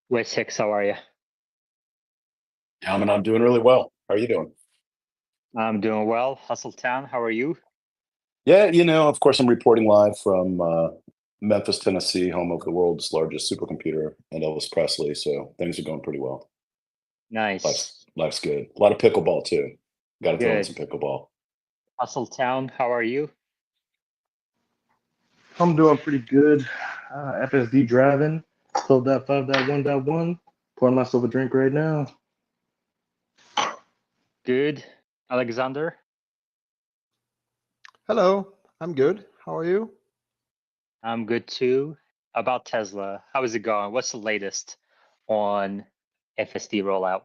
Wessex, how are you? Yeah, I mean, I'm doing really well. How are you doing? I'm doing well. Hustletown, how are you? Yeah, of course, I'm reporting live from Memphis, Tennessee, home of the world's largest supercomputer and Elvis Presley. So things are going pretty well. Nice. Life's good. A lot of pickleball too. Got to throw in some Good. pickleball. Hustletown, how are you? I'm doing pretty good. FSD driving, 12.5.1.1. Pouring myself a drink right now. Good. Alexander, Hello, I'm good. How are you? I'm good too. About Tesla, how is it going? What's the latest on FSD rollout?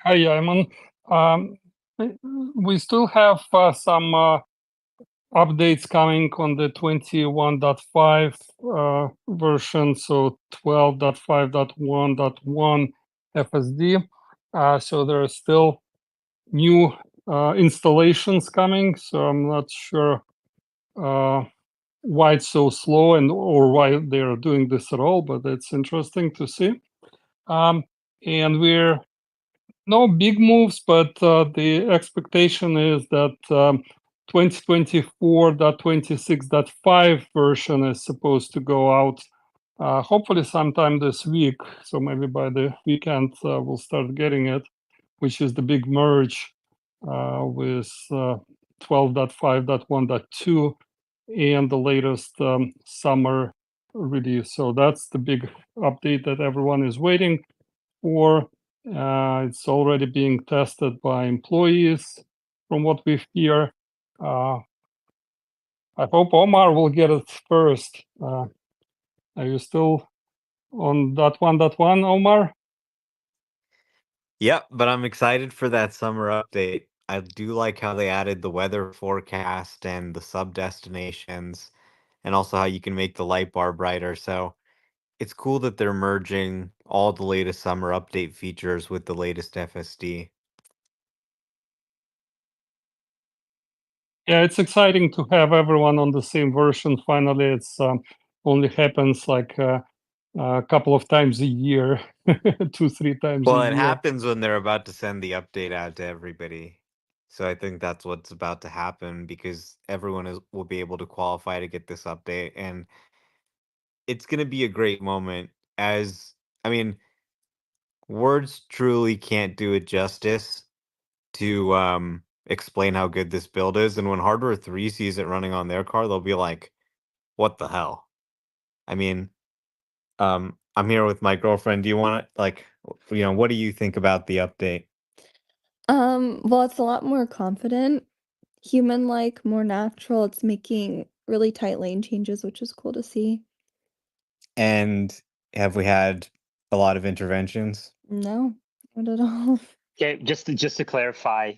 Hi, Ayman. Um, we still have some updates coming on the 21.5 version, so 12.5.1.1 FSD. So there are still new installations coming, so I'm not sure why it's so slow or why they're doing this at all, but it's interesting to see. And we're no big moves, but the expectation is that 2024.26.5 version is supposed to go out hopefully sometime this week. So maybe by the weekend we'll start getting it, which is the big merge with 12.5.1.2 and the latest summer release. So that's the big update that everyone is waiting for. It's already being tested by employees, from what we hear. I hope Omar will get it first. Are you still on .1.1, Omar? Yep, but I'm excited for that summer update. I do like how they added the weather forecast and the sub destinations, and also how you can make the light bar brighter. So it's cool that they're merging all the latest summer update features with the latest FSD. Yeah, it's exciting to have everyone on the same version. Finally, it's only happens like a couple of times a year, 2-3 times a Well, it year. happens when they're about to send the update out to everybody. So I think that's what's about to happen because everyone will be able to qualify to get this update, and it's going to be a great moment. As I mean, words truly can't do it justice to explain how good this build is. And when Hardware 3 sees it running on their car, they'll be like, what the hell? I mean, I'm here with my girlfriend. Do you want to, like, what do you think about the update? Well, it's a lot more confident, human-like, more natural. It's making really tight lane changes, which is cool to see. And have we had a lot of interventions? No, not at all. Okay, just to clarify,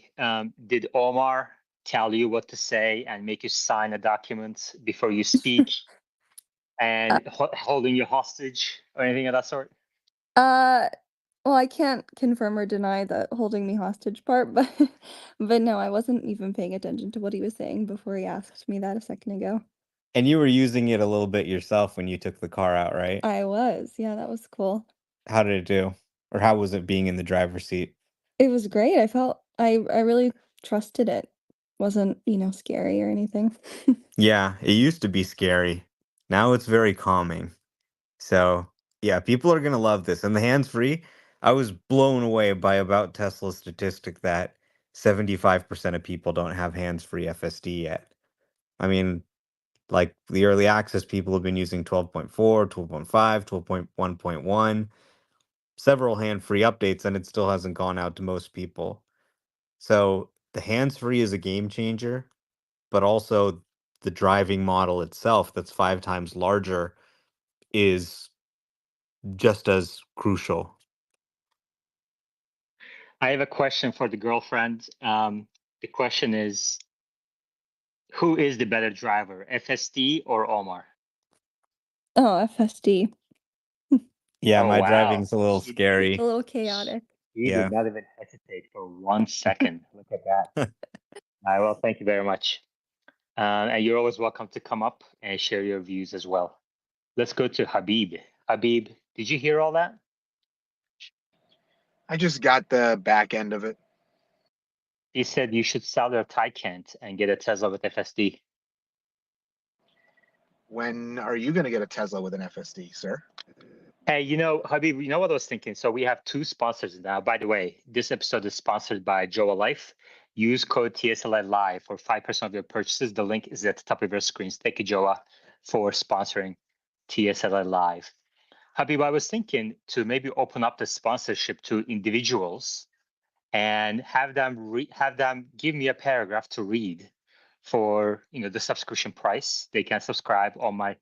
did Omar tell you what to say and make you sign a document before you speak and holding you hostage or anything of that sort? Uh, well, I can't confirm or deny the holding me hostage part, but but no, I wasn't even paying attention to what he was saying before he asked me that a second ago. And you were using it a little bit yourself when you took the car out, right? I was, yeah, that was cool. How did it do? Or how was it being in the driver's seat? It was great. I felt I really trusted it. Wasn't, scary or anything. Yeah, it used to be scary. Now it's very calming. So, yeah, people are going to love this. And the hands-free, I was blown away by about Tesla's statistic that 75% of people don't have hands-free FSD yet. I mean, like the early access people have been using 12.4, 12.5, 12.1.1, several hand-free updates, and it still hasn't gone out to most people. So the hands-free is a game changer, but also the driving model itself that's 5 times larger is just as crucial. I have a question for the girlfriend. The question is, who is the better driver, FSD or Omar? Oh, FSD. Yeah, Oh, my wow. driving's a little She, A scary. little chaotic. she did Yeah. not even hesitate for 1 second. Look at that. All right, well, thank you very much. And you're always welcome to come up and share your views as well. Let's go to Habib. Habib, Did you hear all that? I just got the back end of it. He said you should sell your Taycan and get a Tesla with FSD. When are you going to get a Tesla with an FSD, sir? Hey, Habib, you know what I was thinking? So we have two sponsors now. By the way, this episode is sponsored by Joa Life. Use code TSLA Live for 5% of your purchases. The link is at the top of your screens. Thank you, Joa, for sponsoring TSLA Live. Habib, I was thinking to maybe open up the sponsorship to individuals and have them give me a paragraph to read for the subscription price. They can subscribe on my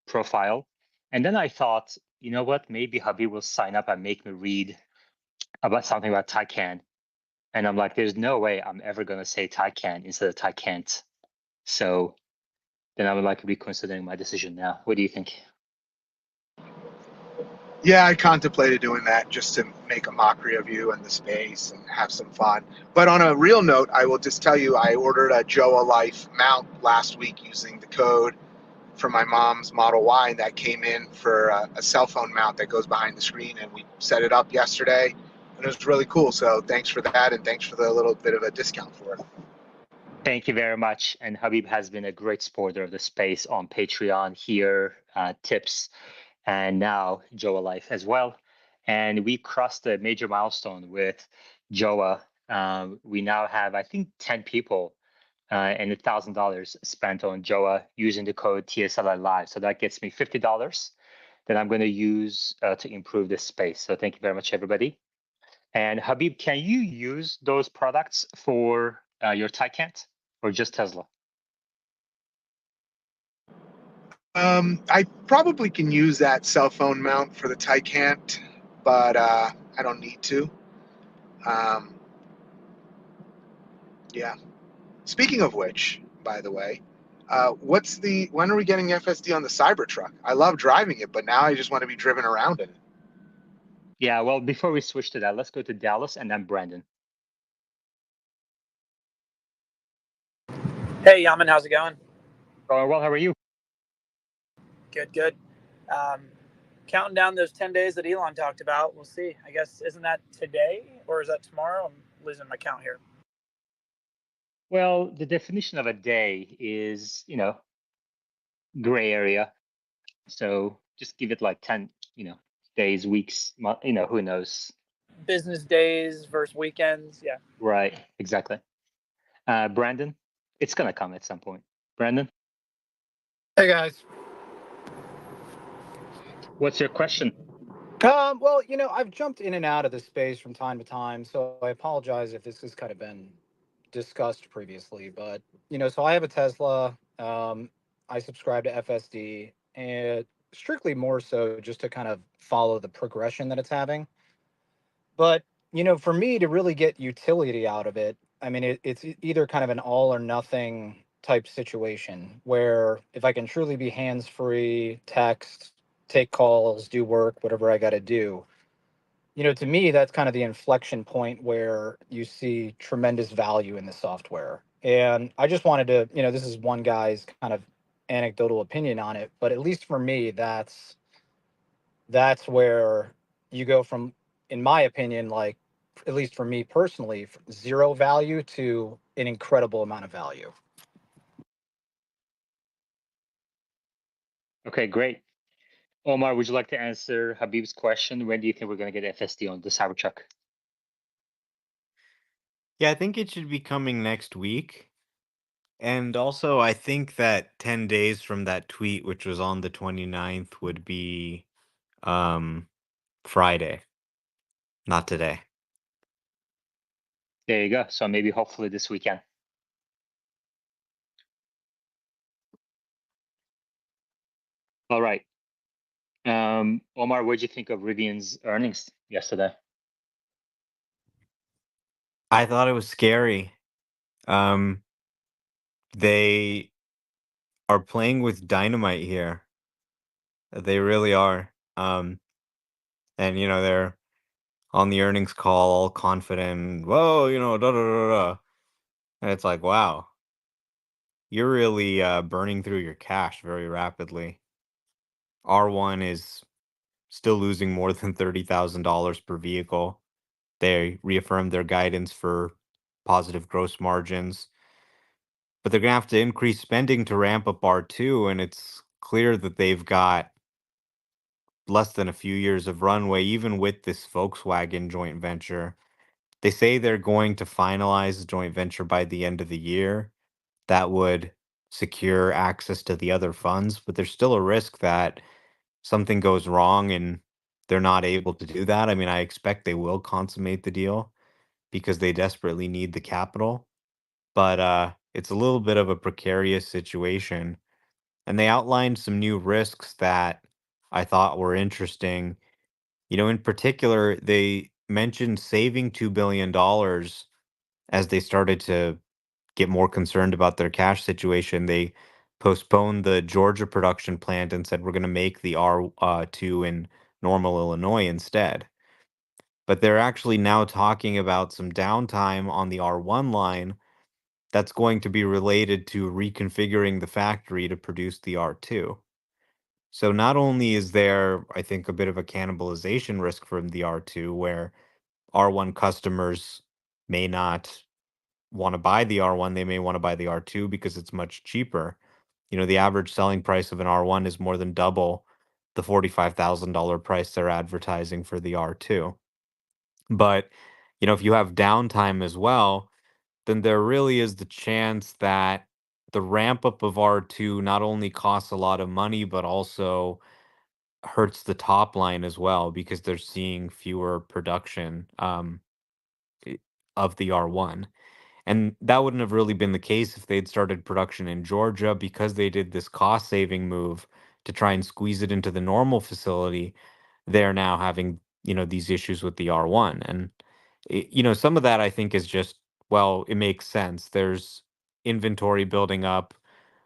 profile. And then I thought, you know what? Maybe Habib will sign up and make me read about something about Taycan. And I'm like, there's no way I'm ever gonna say Taycan instead of Taycan't. So then I would like reconsidering my decision now. What do you think? Yeah, I contemplated doing that just to make a mockery of you and the space and have some fun. But on a real note, I will just tell you I ordered a Joa Life mount last week using the code for my mom's Model Y, and that came in for a cell phone mount that goes behind the screen, and we set it up yesterday, and it was really cool. So thanks for that, and thanks for the little bit of a discount for it. Thank you very much. And Habib has been a great supporter of the space on Patreon here, tips, and now Joa Life as well. And we crossed a major milestone with Joa. We now have, I think, 10 people and $1,000 spent on Joa using the code TSLI Live. So that gets me $50 that I'm going to use to improve this space. So thank you very much, everybody. And Habib, can you use those products for your Taycan or just Tesla? I probably can use that cell phone mount for the Taycan, but I don't need to. Yeah. Speaking of which, by the way, when are we getting FSD on the Cybertruck? I love driving it, but now I just want to be driven around in it. Yeah, well, before we switch to that, let's go to Dallas and then Brandon. Hey, Yaman, how's it going? Well, how are you? Good, good. Counting down those 10 days that Elon talked about. We'll see. I guess, isn't that today or is that tomorrow? I'm losing my count here. Well, the definition of a day is, gray area. So just give it like 10, days, weeks, who knows? Business days versus weekends. Yeah. Right, exactly. Brandon, it's going to come at some point. Brandon, Hey guys. what's your question? Well, I've jumped in and out of this space from time to time, so I apologize if this has kind of been discussed previously. But so I have a Tesla. I subscribe to FSD, and strictly more so just to kind of follow the progression that it's having. But for me to really get utility out of it, I mean, it's either kind of an all or nothing type situation where if I can truly be hands free, text, take calls, do work, whatever I got to do. To me, that's kind of the inflection point where you see tremendous value in the software. And I just wanted to, this is one guy's kind of anecdotal opinion on it, but at least for me, that's where you go from, in my opinion, like, at least for me personally, zero value to an incredible amount of value. Okay, great. Omar, would you like to answer Habib's question? When do you think we're going to get FSD on the Cybertruck? Yeah, I think it should be coming next week. And also, I think that 10 days from that tweet, which was on the 29th, would be Friday, not today. There you go. So maybe hopefully this weekend. All right. Omar, what did you think of Rivian's earnings yesterday? I thought it was scary. They are playing with dynamite here. They really are. And they're on the earnings call all confident. Whoa, da da da da. And it's like, wow, you're really burning through your cash very rapidly. R1 is still losing more than $30,000 per vehicle. They reaffirmed their guidance for positive gross margins, but they're going to have to increase spending to ramp up R2, and it's clear that they've got less than a few years of runway, even with this Volkswagen joint venture. They say they're going to finalize the joint venture by the end of the year. That would secure access to the other funds, but there's still a risk that something goes wrong and they're not able to do that. I mean, I expect they will consummate the deal because they desperately need the capital, but it's a little bit of a precarious situation. And they outlined some new risks that I thought were interesting. In particular, they mentioned saving $2 billion as they started to get more concerned about their cash situation. They postponed the Georgia production plant and said, we're going to make the R2 in Normal, Illinois instead. But they're actually now talking about some downtime on the R1 line that's going to be related to reconfiguring the factory to produce the R2. So not only is there, I think, a bit of a cannibalization risk from the R2, where R1 customers may not want to buy the R1, they may want to buy the R2 because it's much cheaper. The average selling price of an R1 is more than double the $45,000 price they're advertising for the R2. But, if you have downtime as well, then there really is the chance that the ramp up of R2 not only costs a lot of money, but also hurts the top line as well because they're seeing fewer production i- of the R1. And that wouldn't have really been the case if they'd started production in Georgia because they did this cost saving move to try and squeeze it into the normal facility. They're now having, these issues with the R1. And, some of that I think is just, well, it makes sense. There's inventory building up.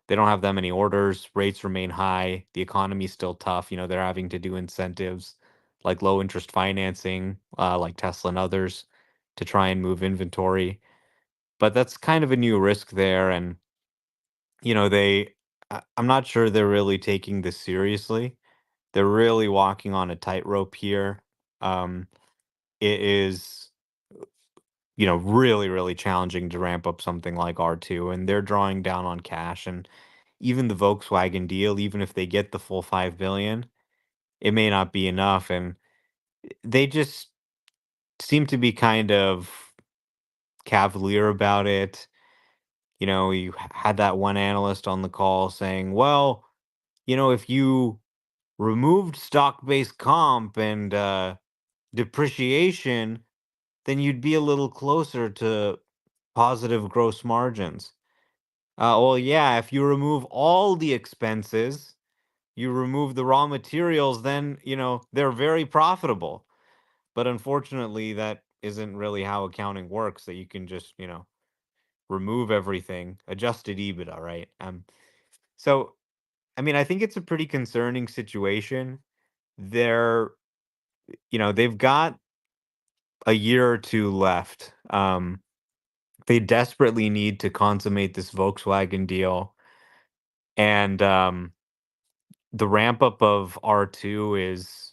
They don't have that many orders. Rates remain high. The economy's still tough. They're having to do incentives like low interest financing, like Tesla and others, to try and move inventory. But that's kind of a new risk there. And, I'm not sure they're really taking this seriously. They're really walking on a tightrope here. Um, it is, really, really challenging to ramp up something like R2, and they're drawing down on cash. And even the Volkswagen deal, even if they get the full 5 billion, it may not be enough. And they just seem to be kind of cavalier about it. You had that one analyst on the call saying, well, if you removed stock-based comp and depreciation, then you'd be a little closer to positive gross margins. Well, yeah, if you remove all the expenses, you remove the raw materials, then, they're very profitable. But unfortunately, that isn't really how accounting works, that you can just, remove everything, adjusted EBITDA, right? So, I mean, I think it's a pretty concerning situation. They're, they've got a year or two left. They desperately need to consummate this Volkswagen deal. And the ramp up of R2 is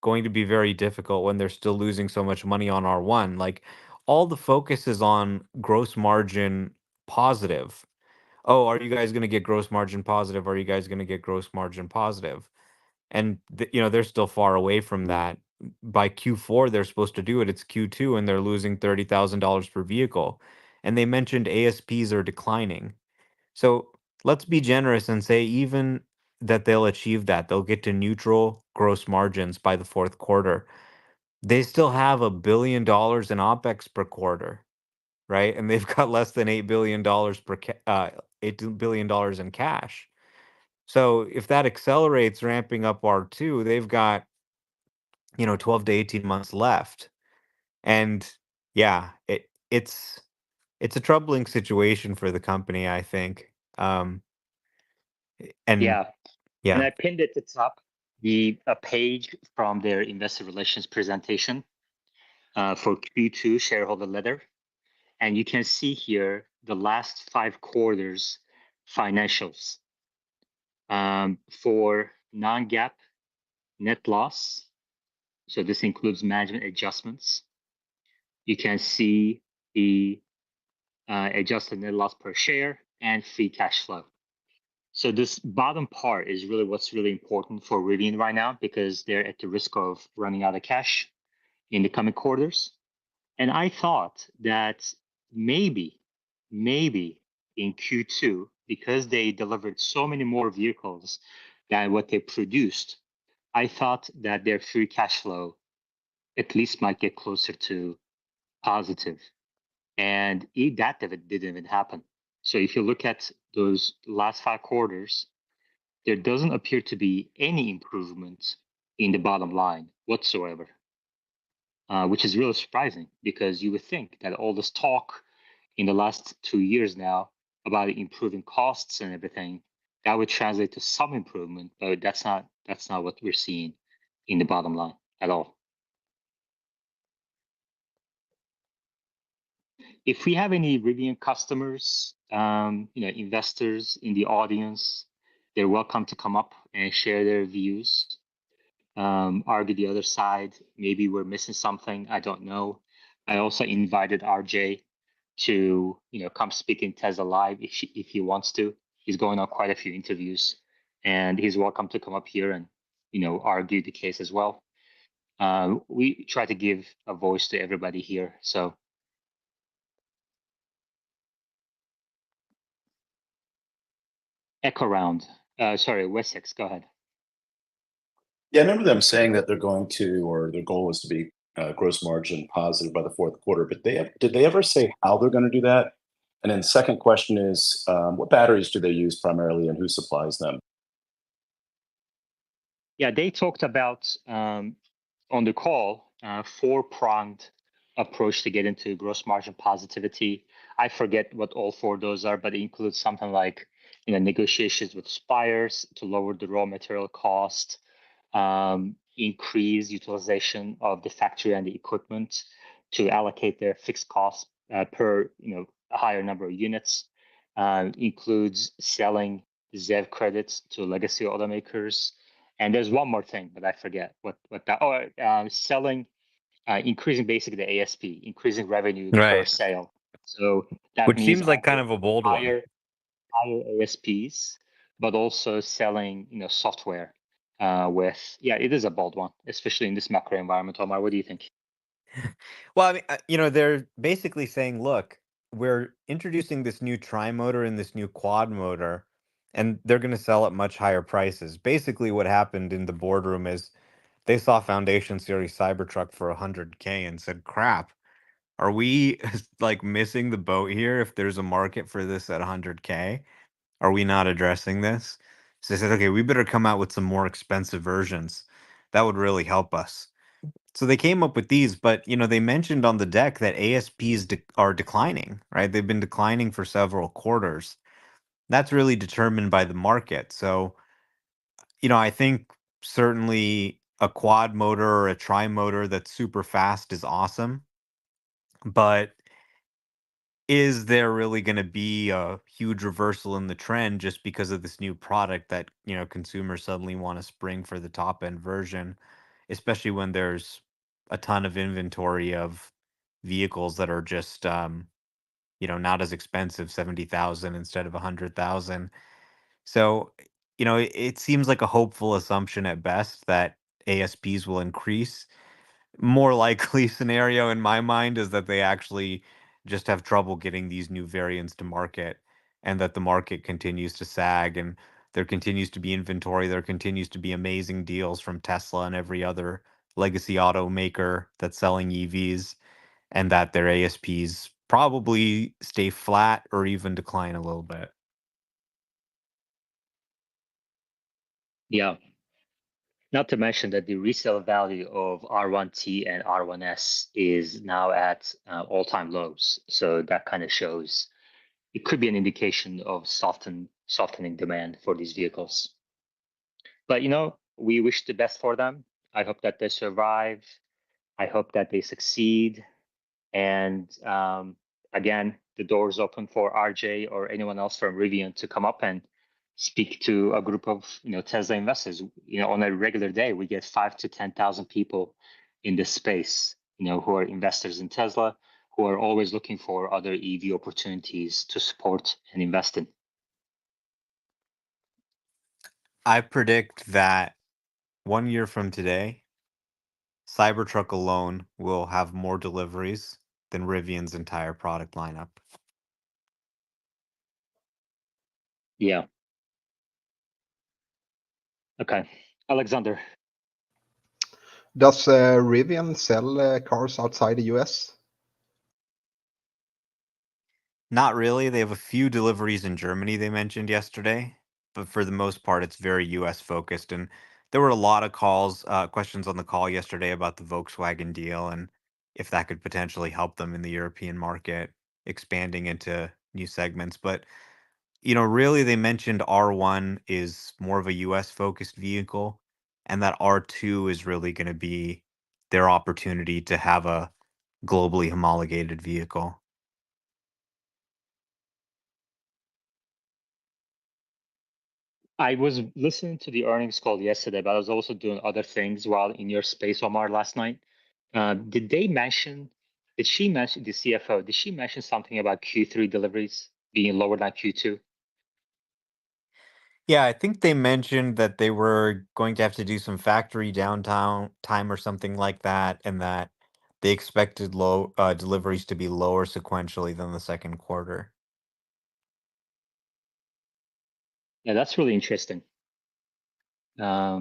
going to be very difficult when they're still losing so much money on R1. Like, all the focus is on gross margin positive. Oh, are you guys going to get gross margin positive? Are you guys going to get gross margin positive? And they're still far away from that. By Q4, they're supposed to do it. It's Q2, and they're losing $30,000 per vehicle. And they mentioned ASPs are declining. So let's be generous and say even that they'll achieve that. They'll get to neutral gross margins by the fourth quarter. They still have $1 billion in OpEx per quarter, right? And they've got less than $8 billion $8 billion in cash. So if that accelerates ramping up R2, they've got, 12 to 18 months left. And yeah, it's a troubling situation for the company, I think. And Yeah, and yeah, I pinned at the top a page from their investor relations presentation for Q2 shareholder letter, and you can see here the last 5 quarters financials for non-GAAP net loss So this includes management adjustments. You can see the adjusted net loss per share and free cash flow. So this bottom part is really what's really important for Rivian right now because they're at the risk of running out of cash in the coming quarters. And I thought that maybe in Q2, because they delivered so many more vehicles than what they produced, I thought that their free cash flow at least might get closer to positive. And that didn't even happen. So if you look at those last 5 quarters, there doesn't appear to be any improvement in the bottom line whatsoever, which is really surprising because you would think that all this talk in the last 2 years now about improving costs and everything, that would translate to some improvement, but that's not what we're seeing in the bottom line at all. If we have any Rivian customers, investors in the audience, they're welcome to come up and share their views, argue the other side. Maybe we're missing something. I don't know. I also invited RJ to come speak in Tesla Live if he wants to. He's going on quite a few interviews, and he's welcome to come up here and argue the case as well. We try to give a voice to everybody here. So Echo Round. Sorry, Wessex, go ahead. Yeah, I remember them saying that they're going to, or their goal is to be gross margin positive by the fourth quarter. But did they ever say how they're going to do that? And then second question is, what batteries do they use primarily, and who supplies them? Yeah, they talked about on the call 4-pronged approach to get into gross margin positivity. I forget what all 4 of those are, but it includes something like negotiations with suppliers to lower the raw material cost, increase utilization of the factory and the equipment to allocate their fixed costs per a higher number of units. Includes selling ZEV credits to legacy automakers. And there's one more thing, but I forget what that. Oh, selling, increasing basically the ASP, increasing revenue per Right. sale. So that Which means seems like kind of a bold one. higher ASPs, but also selling software with it is a bold one, especially in this macro environment. Omar, what do you think? Well, I mean, they're basically saying, look, we're introducing this new tri-motor and this new quad motor, and they're going to sell at much higher prices. Basically, what happened in the boardroom is they saw Foundation Series Cybertruck for 100K and said, crap, are we like missing the boat here if there's a market for this at 100K? Are we not addressing this? So they said, okay, we better come out with some more expensive versions. That would really help us. So they came up with these, but they mentioned on the deck that ASPs are declining, right? They've been declining for several quarters. That's really determined by the market. So, I think certainly a quad motor or a tri motor that's super fast is awesome, but is there really going to be a huge reversal in the trend just because of this new product that consumers suddenly want to spring for the top end version, especially when there's a ton of inventory of vehicles that are just not as expensive, 70,000 instead of 100,000. So it seems like a hopeful assumption at best that ASPs will increase. More likely scenario in my mind is that they actually just have trouble getting these new variants to market, and that the market continues to sag, and there continues to be inventory, there continues to be amazing deals from Tesla and every other legacy automaker that's selling EVs, and that their ASPs probably stay flat or even decline a little bit. Yeah. Not to mention that the resale value of R1T and R1S is now at all-time lows. So that kind of shows it could be an indication of softening demand for these vehicles. But we wish the best for them. I hope that they survive. I hope that they succeed. And again, the door is open for RJ or anyone else from Rivian to come up and speak to a group of Tesla investors. On a regular day, we get 5,000 to 10,000 people in this space, who are investors in Tesla, who are always looking for other EV opportunities to support and invest in? I predict that 1 year from today, Cybertruck alone will have more deliveries than Rivian's entire product lineup. Yeah. Okay. Alexander. Does Rivian sell cars outside the US? Not really. They have a few deliveries in Germany they mentioned yesterday, but for the most part, it's very US focused. And there were a lot of questions on the call yesterday about the Volkswagen deal and if that could potentially help them in the European market, expanding into new segments. But, really, they mentioned R1 is more of a US focused vehicle, and that R2 is really going to be their opportunity to have a globally homologated vehicle. I was listening to the earnings call yesterday, but I was also doing other things while in your space, Omar, last night. Did she mention, the CFO, did she mention something about Q3 deliveries being lower than Q2? Yeah, I think they mentioned that they were going to have to do some factory downtime time or something like that, and that they expected low deliveries to be lower sequentially than the second quarter. Yeah, that's really interesting. Yeah,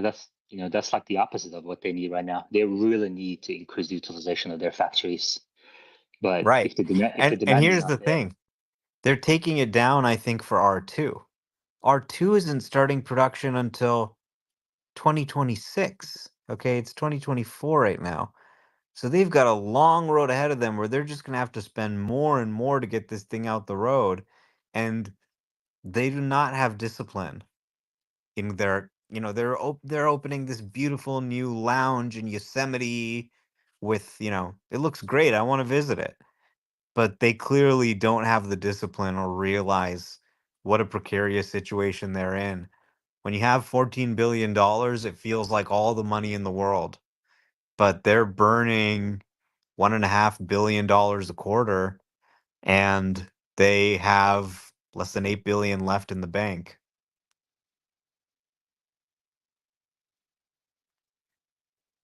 that's like the opposite of what they need right now. They really need to increase the utilization of their factories. But Right. if the demand And is here's the not there, thing. They're taking it down, I think, for R2. R2 isn't starting production until 2026. Okay, it's 2024 right now. So they've got a long road ahead of them where they're just going to have to spend more and more to get this thing out the road. And they do not have discipline in their, they're opening this beautiful new lounge in Yosemite with, it looks great. I want to visit it. But they clearly don't have the discipline or realize what a precarious situation they're in. When you have $14 billion, it feels like all the money in the world, but they're burning $1.5 billion a quarter, and they have less than 8 billion left in the bank.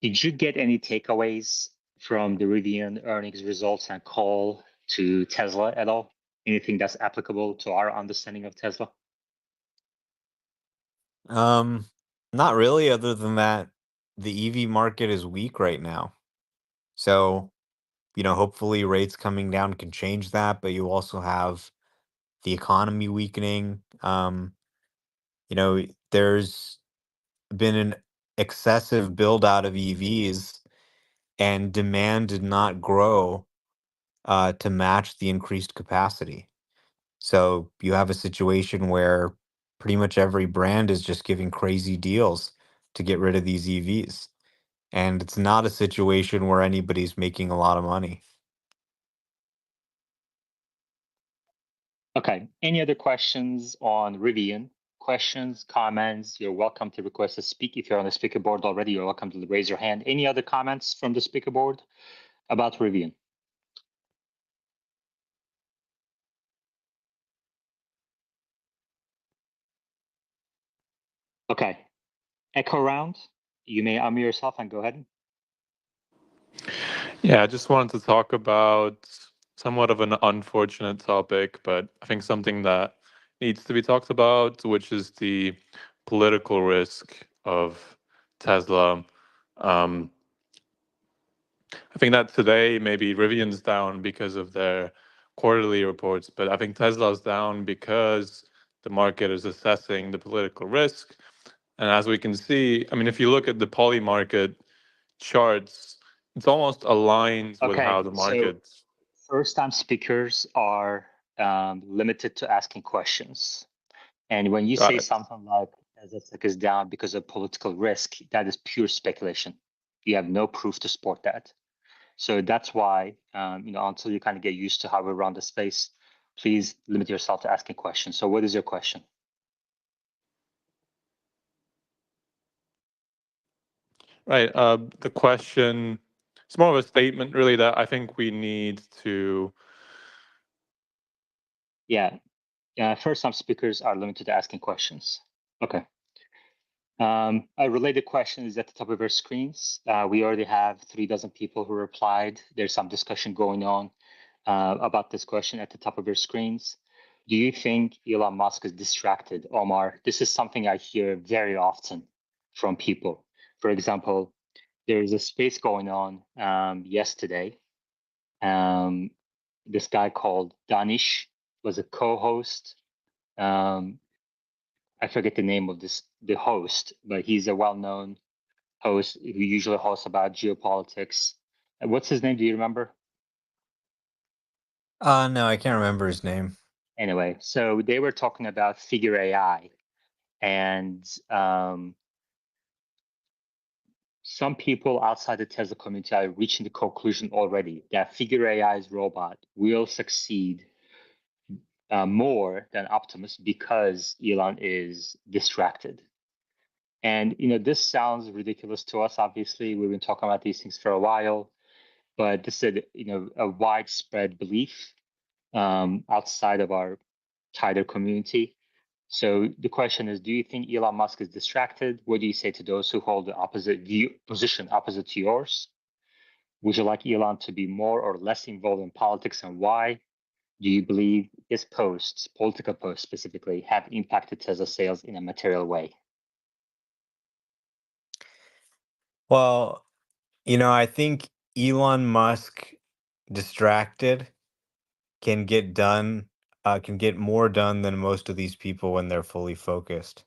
did you get any takeaways from the Rivian earnings results and call to Tesla at all? Anything that's applicable to our understanding of Tesla? Um, Not really, other than that the EV market is weak right now. So, hopefully rates coming down can change that, but you also have the economy weakening. There's been an excessive build out of EVs, and demand did not grow to match the increased capacity. So you have a situation where pretty much every brand is just giving crazy deals to get rid of these EVs. And it's not a situation where anybody's making a lot of money. Okay. Any other questions on Rivian? Questions, comments? You're welcome to request to speak. If you're on the speaker board already, you're welcome to raise your hand. Any other comments from the speaker board about Rivian? Okay. Echo round. You may unmute yourself and go ahead. Yeah, I just wanted to talk about somewhat of an unfortunate topic, but I think something that needs to be talked about, which is the political risk of Tesla. Um, I think that today maybe Rivian's down because of their quarterly reports, but I think Tesla's down because the market is assessing the political risk. And as we can see, I mean, if you look at the poly market charts, it's almost aligns with how Okay. the So market. first-time speakers are limited to asking questions. And when you Got say it. something like Nasdaq is down because of political risk, that is pure speculation. You have no proof to support that. So that's why, until you kind of get used to how we run the space, please limit yourself to asking questions. So what is your question? Right. The question, it's more of a statement, really, that I think we need to. Yeah. First time speakers are limited to asking questions. Okay. A related question is at the top of your screens. We already have 36 people who replied. There's some discussion going on about this question at the top of your screens. Do you think Elon Musk is distracted, Omar? This is something I hear very often from people. For example, there is a space going on yesterday. This guy called Danish was a co-host. I forget the name of the host, but he's a well-known host who usually hosts about geopolitics. What's his name? Do you remember? No, I can't remember his name. Anyway, so they were talking about Figure AI, and some people outside the Tesla community are reaching the conclusion already that Figure AI's robot will succeed more than Optimus because Elon is distracted. And this sounds ridiculous to us. Obviously, we've been talking about these things for a while, but this is a widespread belief outside of our tighter community. So the question is, do you think Elon Musk is distracted? What do you say to those who hold the opposite position opposite to yours? Would you like Elon to be more or less involved in politics, and why? Do you believe his posts, political posts specifically, have impacted Tesla sales in a material way? Well, I think Elon Musk distracted can get more done than most of these people when they're fully focused.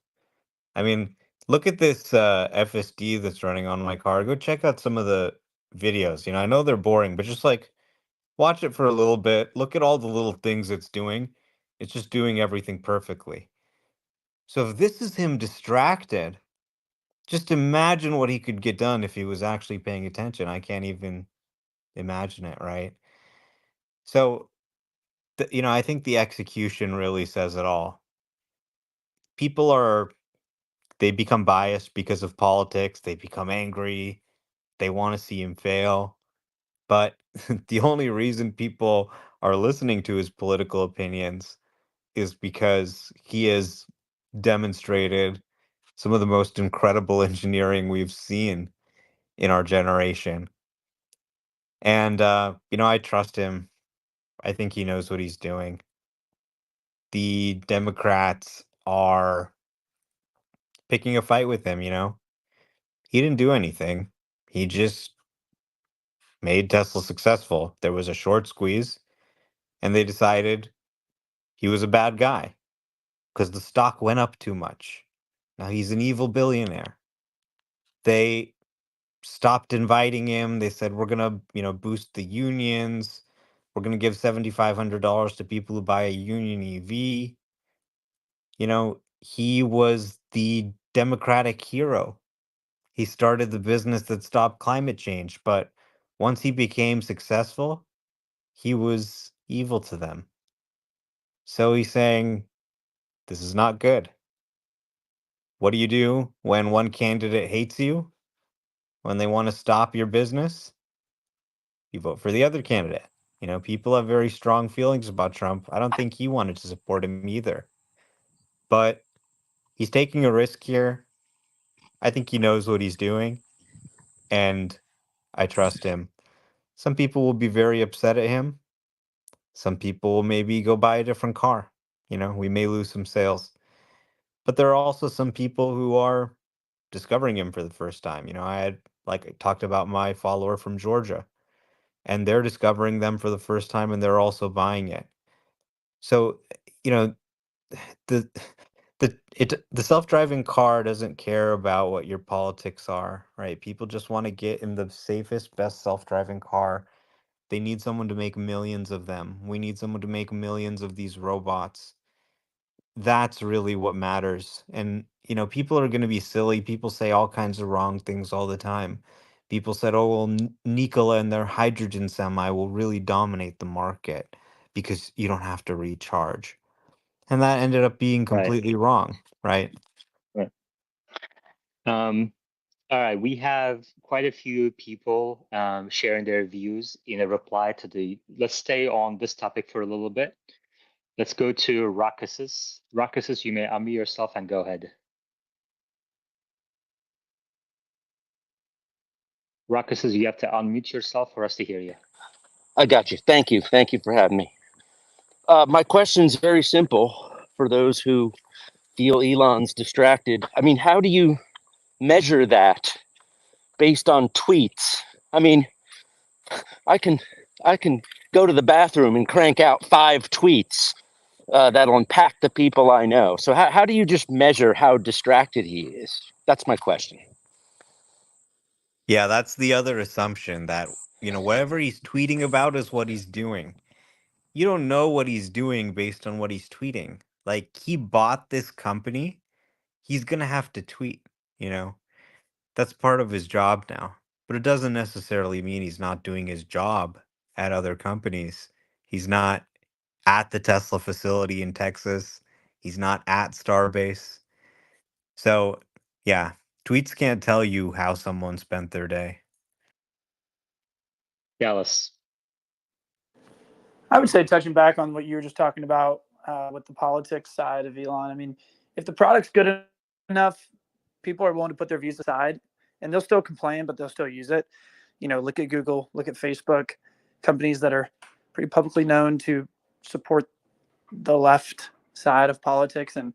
I mean, look at this FSD that's running on my car. Go check out some of the videos. I know they're boring, but just like watch it for a little bit. Look at all the little things it's doing. It's just doing everything perfectly. So if this is him distracted, just imagine what he could get done if he was actually paying attention. I can't even imagine it, right? So, I think the execution really says it all. People they become biased because of politics. They become angry. They want to see him fail. But the only reason people are listening to his political opinions is because he has demonstrated some of the most incredible engineering we've seen in our generation. And, I trust him. I think he knows what he's doing. The Democrats are picking a fight with him. He didn't do anything. He just made Tesla successful. There was a short squeeze, and they decided he was a bad guy because the stock went up too much. Now he's an evil billionaire. They stopped inviting him. They said, we're going to, boost the unions. We're going to give $7,500 to people who buy a union EV. He was the Democratic hero. He started the business that stopped climate change. But once he became successful, he was evil to them. So he's saying, this is not good. What do you do when one candidate hates you? When they want to stop your business? You vote for the other candidate. People have very strong feelings about Trump. I don't think he wanted to support him either. But he's taking a risk here. I think he knows what he's doing, and I trust him. Some people will be very upset at him. Some people will maybe go buy a different car. We may lose some sales. But there are also some people who are discovering him for the first time. I talked about my follower from Georgia, and they're discovering them for the first time, and they're also buying it. So, you know, the the self-driving car doesn't care about what your politics are, right? People just want to get in the safest, best self-driving car. They need someone to make millions of them. We need someone to make millions of these robots. That's really what matters. And, people are going to be silly. People say all kinds of wrong things all the time. People said, oh, well, Nikola and their hydrogen semi will really dominate the market because you don't have to recharge. And that ended up being Right. completely wrong, right? Right. All right, we have quite a few people sharing their views in a reply to the. Let's stay on this topic for a little bit. Let's go to Rakasis. Rakasis, you may unmute yourself and go ahead. Rakasis, you have to unmute yourself for us to hear you. I got you. Thank you. Thank you for having me. My question is very simple for those who feel Elon's distracted. I mean, how do you measure that based on tweets? I mean, I can go to the bathroom and crank out 5 tweets that'll impact the people I know. So how do you just measure how distracted he is? That's my question. Yeah, that's the other assumption that, whatever he's tweeting about is what he's doing. You don't know what he's doing based on what he's tweeting. Like, he bought this company, he's going to have to tweet, you know? That's part of his job now. But it doesn't necessarily mean he's not doing his job at other companies. He's not at the Tesla facility in Texas. He's not at Starbase. So, yeah, tweets can't tell you how someone spent their day. Dallas. I would say, touching back on what you were just talking about with the politics side of Elon, I mean, if the product's good enough, people are willing to put their views aside, and they'll still complain, but they'll still use it. Look at Google, look at Facebook, companies that are pretty publicly known to support the left side of politics. And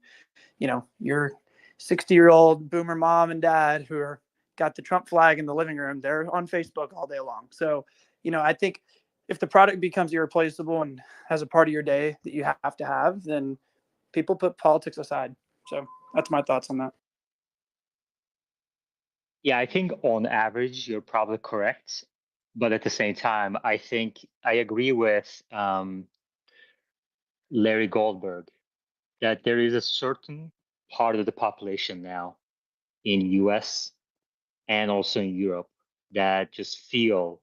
your 60-year-old boomer mom and dad who are got the Trump flag in the living room, they're on Facebook all day long. So I think if the product becomes irreplaceable and has a part of your day that you have to have, then people put politics aside. So that's my thoughts on that. Yeah, I think on average, you're probably correct. But at the same time, I think I agree with Larry Goldberg that there is a certain part of the population now in US and also in Europe that just feel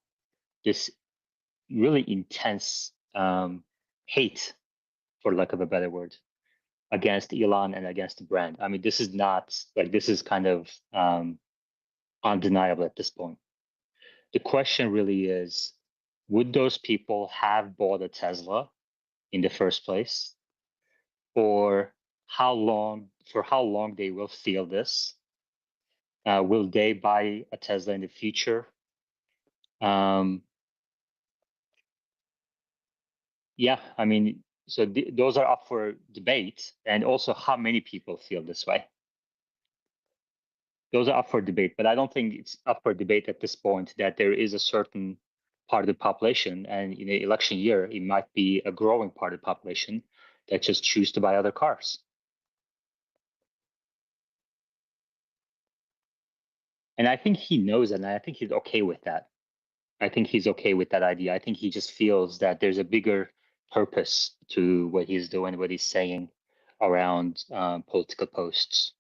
this really intense hate, for lack of a better word, against Elon and against the brand. I mean, this is not like this is kind of undeniable at this point. The question really is, would those people have bought a Tesla in the first place? Or for how long they will feel this? Will they buy a Tesla in the future? Yeah, I mean, so those are up for debate, and also how many people feel this way. Those are up for debate, but I don't think it's up for debate at this point that there is a certain part of the population, and in the election year, it might be a growing part of the population that just choose to buy other cars. And I think he knows that, and I think he's okay with that. I think he's okay with that idea. I think he just feels that there's a bigger purpose to what he's doing, what he's saying around political posts.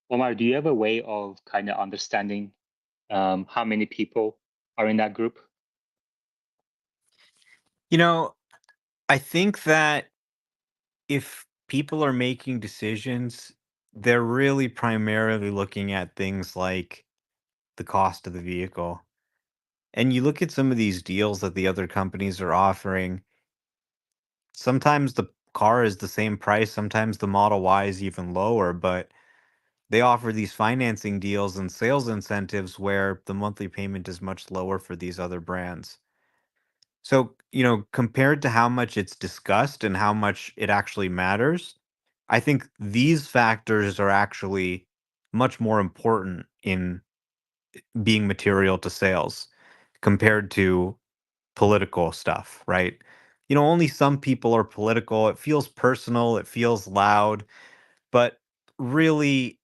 Omar, do you have a way of kind of understanding how many people are in that group? I think that if people are making decisions, they're really primarily looking at things like the cost of the vehicle. And you look at some of these deals that the other companies are offering, sometimes the car is the same price, sometimes the Model Y is even lower, but they offer these financing deals and sales incentives where the monthly payment is much lower for these other brands. So, compared to how much it's discussed and how much it actually matters, I think these factors are actually much more important in being material to sales compared to political stuff, right? Only some people are political. It feels personal, it feels loud, but really,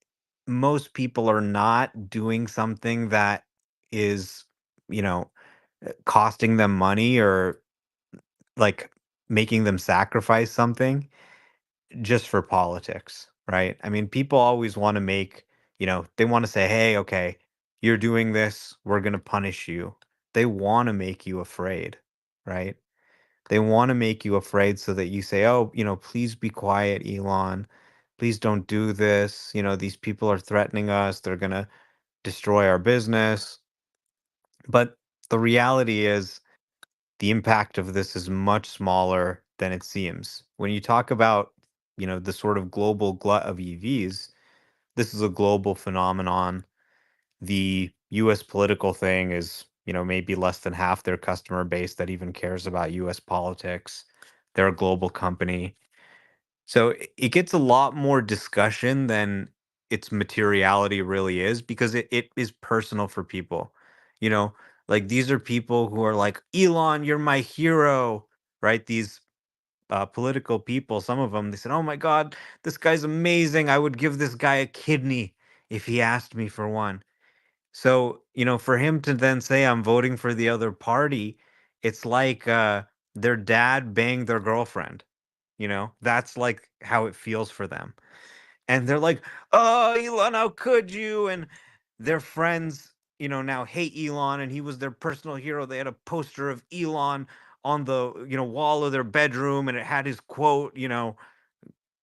most people are not doing something that is, costing them money or like making them sacrifice something just for politics, right? I mean, people always want to make, they want to say, hey, okay, you're doing this, we're going to punish you. they want to make you afraid, right? They want to make you afraid so that you say, oh, please be quiet, Elon. Please don't do this. These people are threatening us. They're going to destroy our business. But the reality is, the impact of this is much smaller than it seems. When you talk about, the sort of global glut of EVs, this is a global phenomenon. The US political thing is, maybe less than half their customer base that even cares about US politics. They're a global company. So it gets a lot more discussion than its materiality really is, because it is personal for people. You know, like these are people who are like, Elon, you're my hero, right? These political people, some of them, they said, oh my God, this guy's amazing. I would give this guy a kidney if he asked me for one. So, for him to then say, I'm voting for the other party, it's like their dad banged their girlfriend. That's like how it feels for them. And they're like, oh, Elon, how could you? And their friends, now hate Elon, and he was their personal hero. They had a poster of Elon on the, wall of their bedroom, and it had his quote,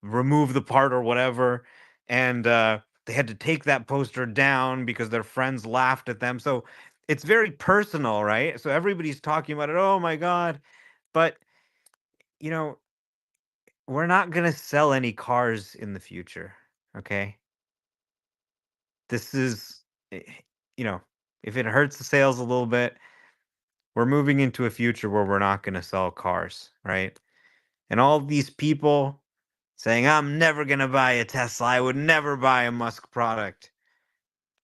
remove the part or whatever. And they had to take that poster down because their friends laughed at them. So it's very personal, right? So everybody's talking about it. Oh my God. But, you know, we're not going to sell any cars in the future. Okay. This is, eh, if it hurts the sales a little bit, we're moving into a future where we're not going to sell cars, right? And all these people saying, I'm never going to buy a Tesla. I would never buy a Musk product.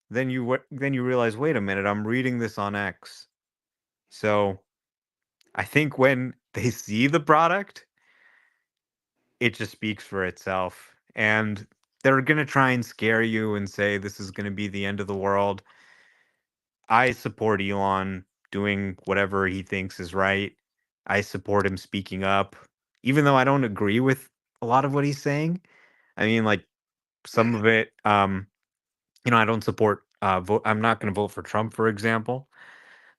Then you realize, wait a minute, I'm reading this on X. So I think when they see the product, it just speaks for itself. And they're going to try and scare you and say this is going to be the end of the world. I support Elon doing whatever he thinks is right. I support him speaking up, even though I don't agree with a lot of what he's saying. I mean, like some of it, I don't support vote. I'm not going to vote for Trump, for example.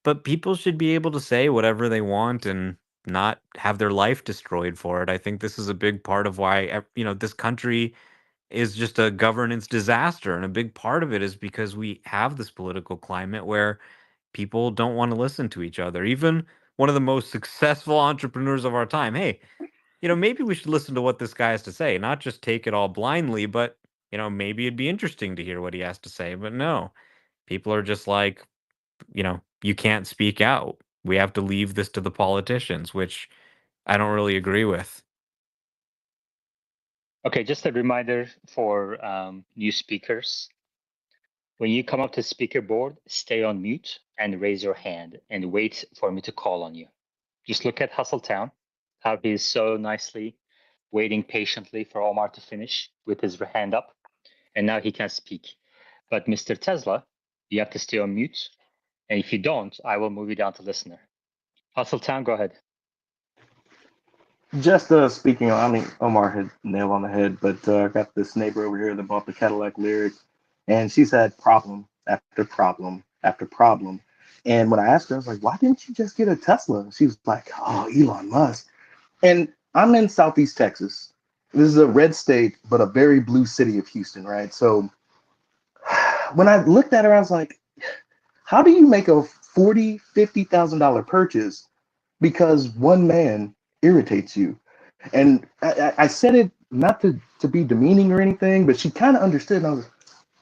But people should be able to say whatever they want and not have their life destroyed for it. I think this is a big part of why this country is just a governance disaster, and a big part of it is because we have this political climate where people don't want to listen to each other. Even one of the most successful entrepreneurs of our time, hey, maybe we should listen to what this guy has to say, not just take it all blindly, but maybe it'd be interesting to hear what he has to say. But no, people are just like, you can't speak out. We have to leave this to the politicians, which I don't really agree with. Okay, just a reminder for new speakers. When you come up to speaker board, stay on mute and raise your hand and wait for me to call on you. Just look at Hustletown, how he's so nicely waiting patiently for Omar to finish with his hand up, and now he can speak. But Mr. Tesla, you have to stay on mute, and if you don't, I will move you down to listener. Hustletown, go ahead. Just speaking on, I mean, Omar hit nail on the head, but I got this neighbor over here that bought the Cadillac Lyric, and she's had problem after problem after problem. And when I asked her, I was like, why didn't you just get a Tesla? She was like, oh, Elon Musk. And I'm in Southeast Texas. This is a red state, but a very blue city of Houston, right? So when I looked at her, I was like, how do you make a $40,000-$50,000 purchase because one man irritates you? And I said it not to be demeaning or anything, but she kind of understood. And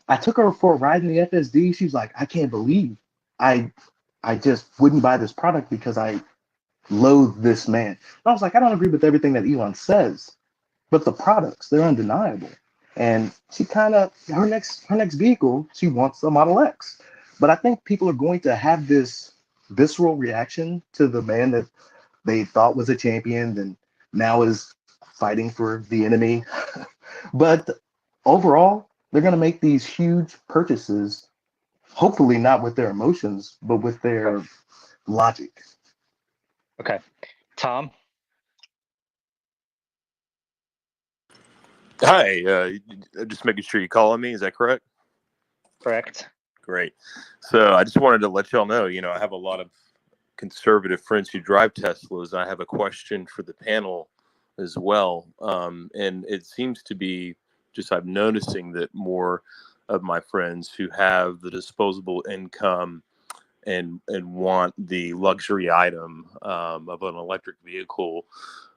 I took her for a ride in the FSD. She's like, I can't believe I I just wouldn't buy this product because I loathe this man. And I was like, I don't agree with everything that Elon says, but the products, they're undeniable. And she kind of her next vehicle, she wants a Model X. But I think people are going to have this visceral reaction to the man that they thought was a champion and now is fighting for the enemy. But overall, they're going to make these huge purchases, hopefully not with their emotions, but with their logic. Okay. Tom? Hi, just making sure you calling me. Is that correct? Correct. Great. So I just wanted to let y'all know, I have a lot of conservative friends who drive Teslas, I have a question for the panel as well. And it seems to be just I'm noticing that more of my friends who have the disposable income and want the luxury item of an electric vehicle,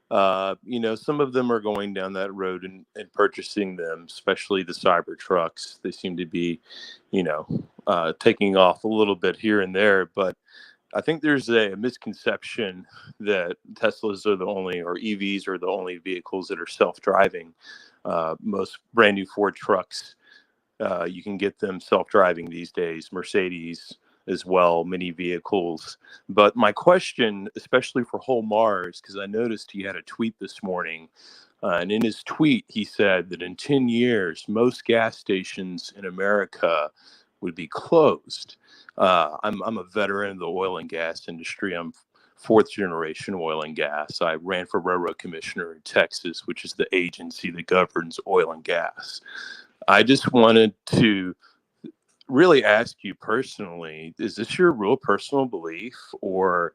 some of them are going down that road and purchasing them, especially the cyber trucks. They seem to be, taking off a little bit here and there, but I think there's a misconception that Teslas are the only, or EVs are the only vehicles that are self-driving. Most brand new Ford trucks, you can get them self-driving these days. Mercedes as well, many vehicles. But my question, especially for Whole Mars, because I noticed he had a tweet this morning, and in his tweet he said that in 10 years, most gas stations in America would be closed. I'm a veteran of the oil and gas industry. I'm fourth generation oil and gas. I ran for railroad commissioner in Texas, which is the agency that governs oil and gas. I just wanted to really ask you personally, is this your real personal belief, or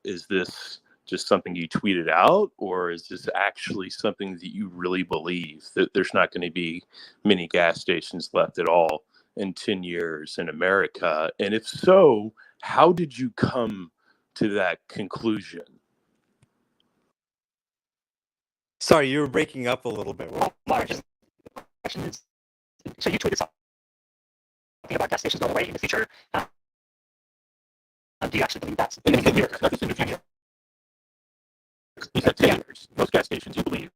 is this just something you tweeted out, or is this actually something that you really believe, that there's not going to be many gas stations left at all in 10 years in America? And if so, how did you come to that conclusion? Sorry, you were breaking up a little bit. Mark, just question is, so you tweeted something about gas stations going away in the future. Do you actually believe that? In 10 years, not just in the future. You said 10 years. Most gas stations, you believe,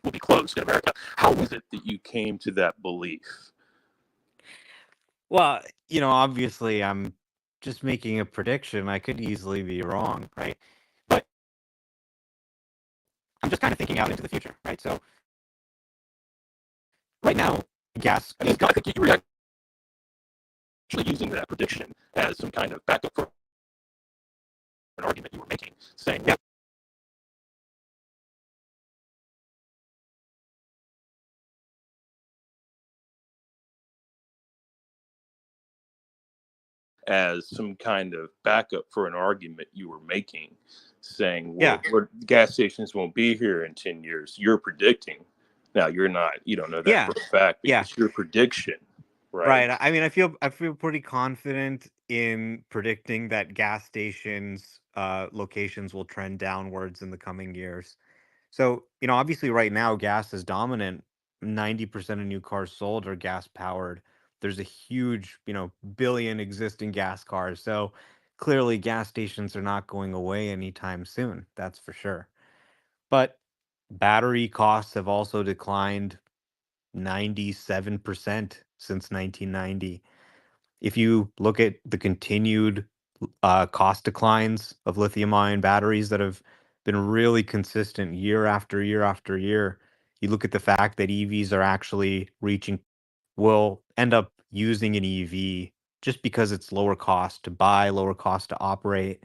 will be closed in America. How was it that you came to that belief? Well, obviously I'm just making a prediction. I could easily be wrong, right? But I'm just kind of thinking out into the future, right? So right now, gas. I think you were actually using that prediction as some kind of backup for an argument you were making, saying, yeah, as some kind of backup for an argument you were making, saying, well, gas stations won't be here in 10 years. You're predicting. Now, you don't know that for a fact, but it's your prediction, right? Right. I mean, I feel pretty confident in predicting that gas stations locations will trend downwards in the coming years. So, obviously right now gas is dominant. 90% of new cars sold are gas powered. There's a huge, billion existing gas cars. So, clearly gas stations are not going away anytime soon. That's for sure. But battery costs have also declined 97% since 1990. If you look at the continued cost declines of lithium ion batteries that have been really consistent year after year after year, you look at the fact that EVs are actually will end up using an EV just because it's lower cost to buy, lower cost to operate.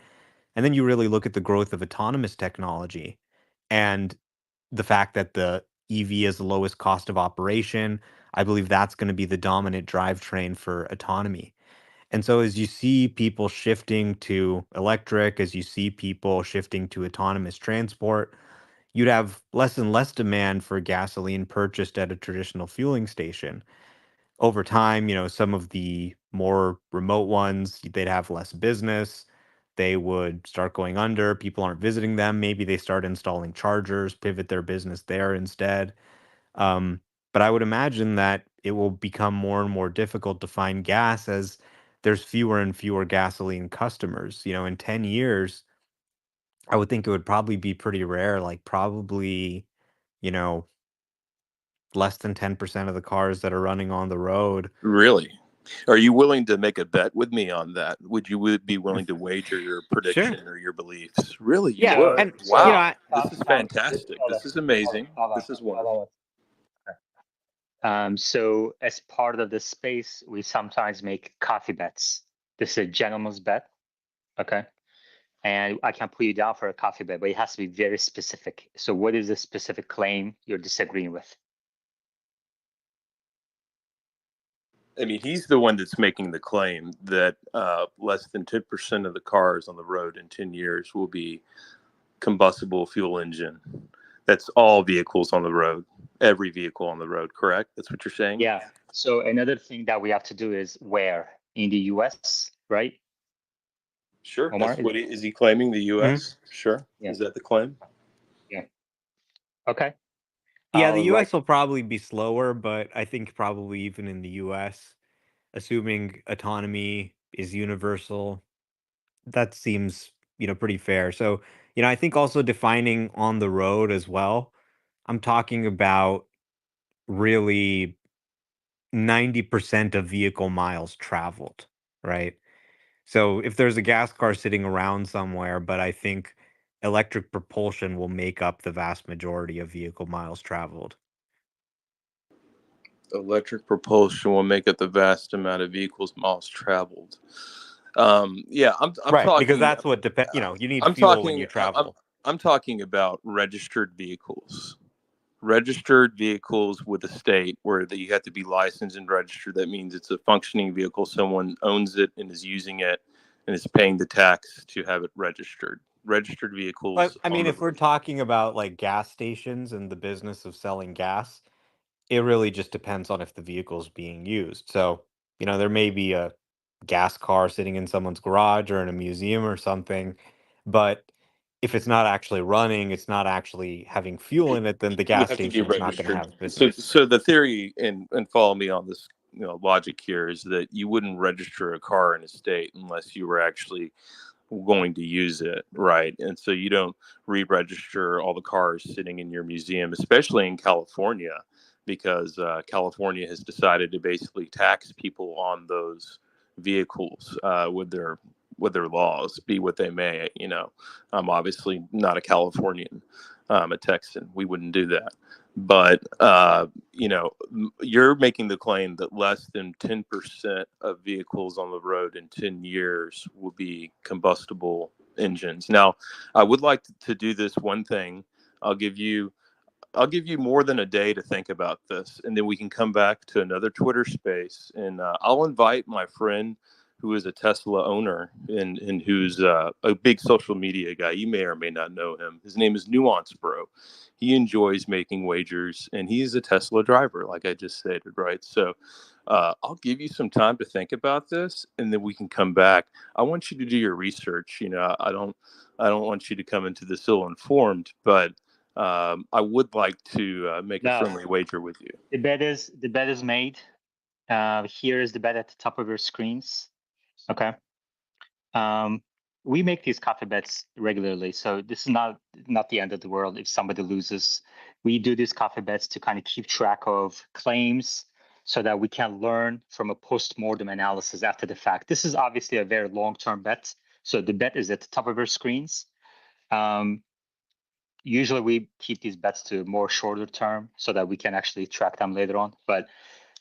And then you really look at the growth of autonomous technology and the fact that the EV is the lowest cost of operation. I believe that's going to be the dominant drivetrain for autonomy. And so as you see people shifting to electric, as you see people shifting to autonomous transport, you'd have less and less demand for gasoline purchased at a traditional fueling station. Over time, some of the more remote ones, they'd have less business. They would start going under. People aren't visiting them. Maybe they start installing chargers, pivot their business there instead. Um, but I would imagine that it will become more and more difficult to find gas as there's fewer and fewer gasoline customers. In 10 years, I would think it would probably be pretty rare, like probably, you know, less than 10% of the cars that are running on the road. Really? Are you willing to make a bet with me on that? Would you be willing to wager your prediction or your beliefs? Really, you would? And wow, this is fantastic. This is amazing. This is wonderful. So as part of this space, we sometimes make coffee bets. This is a gentleman's bet, okay? And I can put you down for a coffee bet, but it has to be very specific. So what is the specific claim you're disagreeing with? I mean, he's the one that's making the claim that less than 10% of the cars on the road in 10 years will be combustible fuel engine. That's all vehicles on the road, every vehicle on the road, correct? That's what you're saying? Yeah. So another thing that we have to do is where in the US, right? Sure. Omar, That's what is he claiming, the US? Sure. Yeah. Is that the claim? Yeah. Okay. Yeah, the I'll write. US will probably be slower, but I think probably even in the US, assuming autonomy is universal, that seems, pretty fair. So, I think also defining on the road as well. I'm talking about really 90% of vehicle miles traveled, right? So if there's a gas car sitting around somewhere, but I think electric propulsion will make up the vast majority of vehicle miles traveled. Electric propulsion will make up the vast amount of vehicles miles traveled. Yeah, I'm Right, because talking. that's what depend. You need I'm fuel when you talking. travel. I'm talking about registered vehicles. Registered vehicles with a state where you have to be licensed and registered. That means it's a functioning vehicle. Someone owns it and is using it and is paying the tax to have it registered. Registered But vehicles I on mean, the if we're road. talking about like gas stations and the business of selling gas, it really just depends on if the vehicle's being used. So, there may be a gas car sitting in someone's garage or in a museum or something, but if it's not actually running, it's not actually having fuel in it, then the Would gas have to be station's not going to registered. have So, business. so the theory and follow me on this, logic here is that you wouldn't register a car in a state unless you were actually going to use it, right? And so you don't re-register all the cars sitting in your museum, especially in California, because California has decided to basically tax people on those vehicles with their laws, be what they may. I'm obviously not a Californian. I'm a Texan. We wouldn't do that. But you're making the claim that less than 10% of vehicles on the road in 10 years will be combustible engines. Now, I would like to do this one thing. I'll give you more than a day to think about this, and then we can come back to another Twitter space, and I'll invite my friend who is a Tesla owner and who's a big social media guy. You may or may not know him. His name is Nuance Bro. He enjoys making wagers, and he's a Tesla driver, like I just stated, right? So I'll give you some time to think about this, and then we can come back. I want you to do your research. I don't want you to come into this ill-informed, but I would like to make a No, friendly wager with you. the bet is made. Here is the bet at the top of your screens. Okay. We make these coffee bets regularly, so this is not the end of the world if somebody loses. We do these coffee bets to kind of keep track of claims so that we can learn from a post-mortem analysis after the fact. This is obviously a very long-term bet, so the bet is at the top of your screens. Usually we keep these bets to more shorter term so that we can actually track them later on, but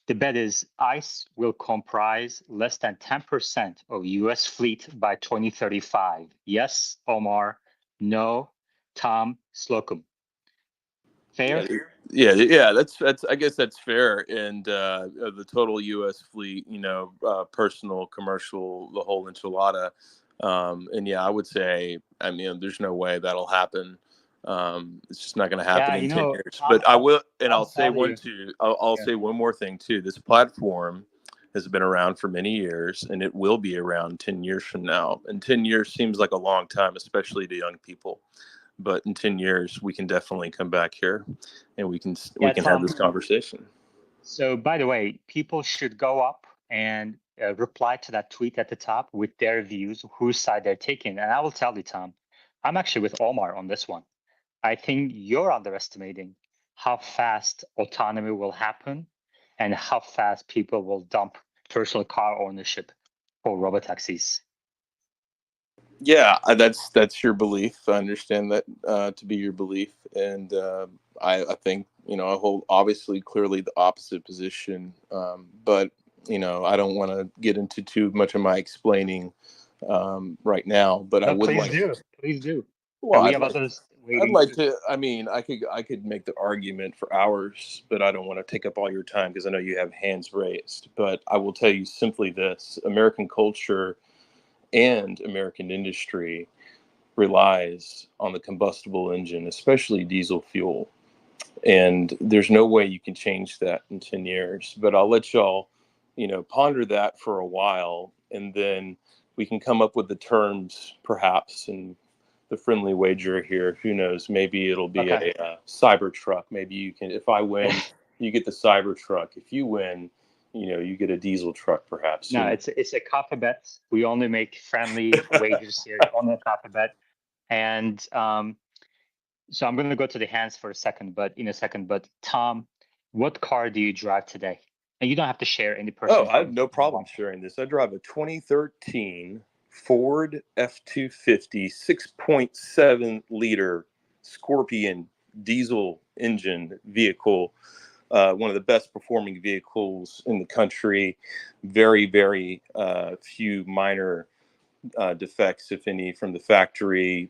the bet is ICE will comprise less than 10% of US fleet by 2035. Yes, Omar. No, Tom Slocum. Fair? Yeah. That's. I guess that's fair. And the total U.S. fleet, personal, commercial, the whole enchilada. And yeah, I would say, I mean, there's no way that'll happen. It's just not going to happen Yeah, in 10 years. Tom, But I will, and I'll I'll say tell one you. too. I'll Yeah. say one more thing too. This platform has been around for many years, and it will be around 10 years from now. And 10 years seems like a long time, especially to young people. But in 10 years, we can definitely come back here, and we can Yeah, have Tom. this conversation. So, by the way, people should go up and reply to that tweet at the top with their views, whose side they're taking. And I will tell you, Tom, I'm actually with Omar on this one. I think you're underestimating how fast autonomy will happen and how fast people will dump personal car ownership for robotaxis. Yeah, that's your belief. I understand that to be your belief, and I think I hold obviously clearly the opposite position. But I don't want to get into too much of my explaining right now. But I No, would please like. do. Please do. Well, And we I'd have like. waiting like to. to. I mean, I could make the argument for hours, but I don't want to take up all your time because I know you have hands raised. But I will tell you simply this: American culture and American industry relies on the combustible engine, especially diesel fuel. And there's no way you can change that in 10 years. But I'll let y'all, ponder that for a while, and then we can come up with the terms, perhaps, and the friendly wager here. Who knows? Maybe it'll be Okay. a cyber truck. Maybe you can, if I win, you get the cyber truck. If you win, you get a diesel truck, perhaps. No, it's a coffee bet. We only make friendly wagers here, only a coffee bet. And so I'm going to go to the hands for a second, but Tom, what car do you drive today? And you don't have to share any personal Oh, I have information no if you don't problem want to. sharing this. I drive a 2013 Ford F-250 6.7 liter Scorpion diesel engine vehicle. One of the best performing vehicles in the country. Very, very few minor defects, if any, from the factory,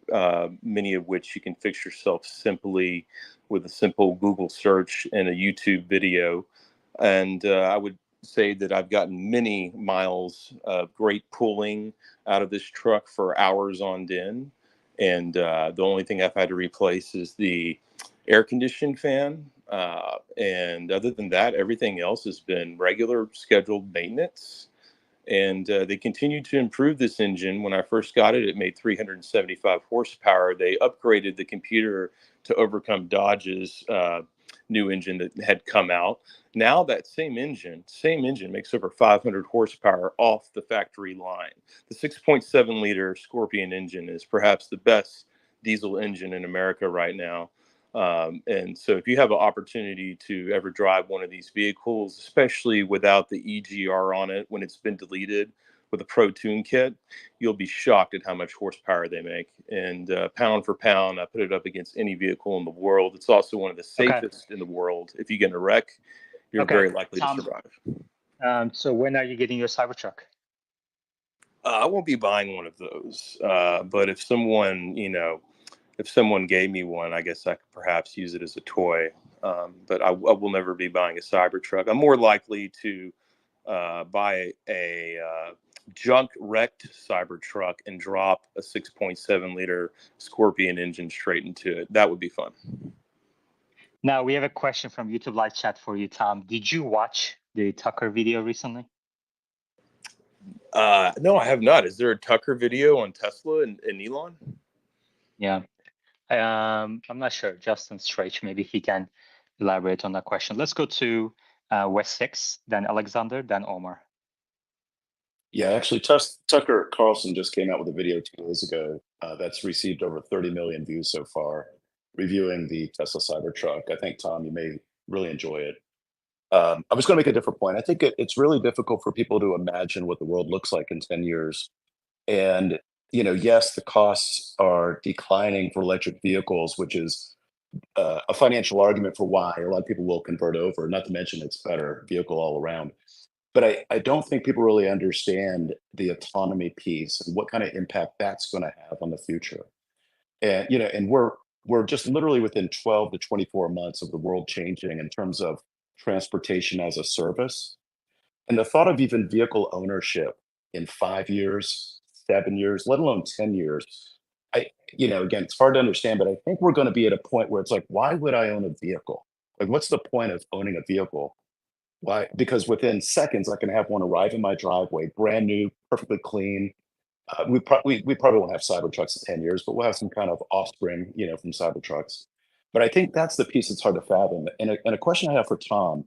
many of which you can fix yourself simply with a simple Google search and a YouTube video. And I would say that I've gotten many miles of great pulling out of this truck for hours on end. And the only thing I've had to replace is the air conditioning fan. And other than that, everything else has been regular scheduled maintenance. And they continued to improve this engine. When I first got it, it made 375 horsepower. They upgraded the computer to overcome Dodge's new engine that had come out. Now that same engine makes over 500 horsepower off the factory line. The 6.7 liter Scorpion engine is perhaps the best diesel engine in America right now. And so if you have an opportunity to ever drive one of these vehicles, especially without the EGR on it when it's been deleted with a Pro Tune kit, you'll be shocked at how much horsepower they make. And pound for pound, I put it up against any vehicle in the world. It's also one of the Okay. safest in the world. If you get in a wreck, you're Okay, very likely to Tom. survive. So when are you getting your Cybertruck? I won't be buying one of those. But if someone gave me one, I guess I could perhaps use it as a toy. But I will never be buying a Cybertruck. I'm more likely to buy a junk wrecked Cybertruck and drop a 6.7 liter Scorpion engine straight into it. That would be fun. Now we have a question from YouTube live chat for you, Tom. Did you watch the Tucker video recently? No, I have not. Is there a Tucker video on Tesla and Elon? Yeah. I'm not sure. Justin Strach, maybe he can elaborate on that question. Let's go to West 6, then Alexander, then Omar. Yeah, actually, Tucker Carlson just came out with a video 2 days ago that's received over 30 million views so far, reviewing the Tesla Cybertruck. I think, Tom, you may really enjoy it. I was going to make a different point. I think it's really difficult for people to imagine what the world looks like in 10 years. And, yes, the costs are declining for electric vehicles, which is a financial argument for why a lot of people will convert over, not to mention it's better vehicle all around. But I don't think people really understand the autonomy piece and what kind of impact that's going to have on the future. And and we're just literally within 12 to 24 months of the world changing in terms of transportation as a service. And the thought of even vehicle ownership in 5 years, 7 years, let alone 10 years, again, it's hard to understand, but I think we're going to be at a point where it's like, why would I own a vehicle? Like, what's the point of owning a vehicle? Why? Because within seconds, I can have one arrive in my driveway, brand new, perfectly clean. We probably won't have Cybertrucks in 10 years, but we'll have some kind of offspring, from Cybertrucks. But I think that's the piece that's hard to fathom. And a question I have for Tom,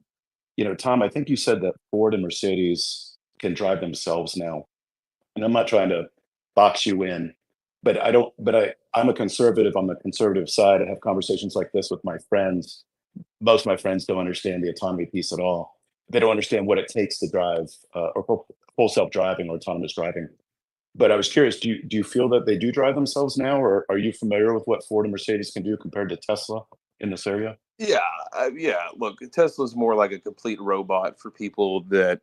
Tom, I think you said that Ford and Mercedes can drive themselves now. And I'm not trying to box you in, but I'm a conservative on the conservative side. I have conversations like this with my friends. Most of my friends don't understand the autonomy piece at all. They don't understand what it takes to drive or full self-driving or autonomous driving. But I was curious, do you feel that they do drive themselves now, or are you familiar with what Ford and Mercedes can do compared to Tesla in this area? Yeah, yeah. Look, Tesla's more like a complete robot for people that,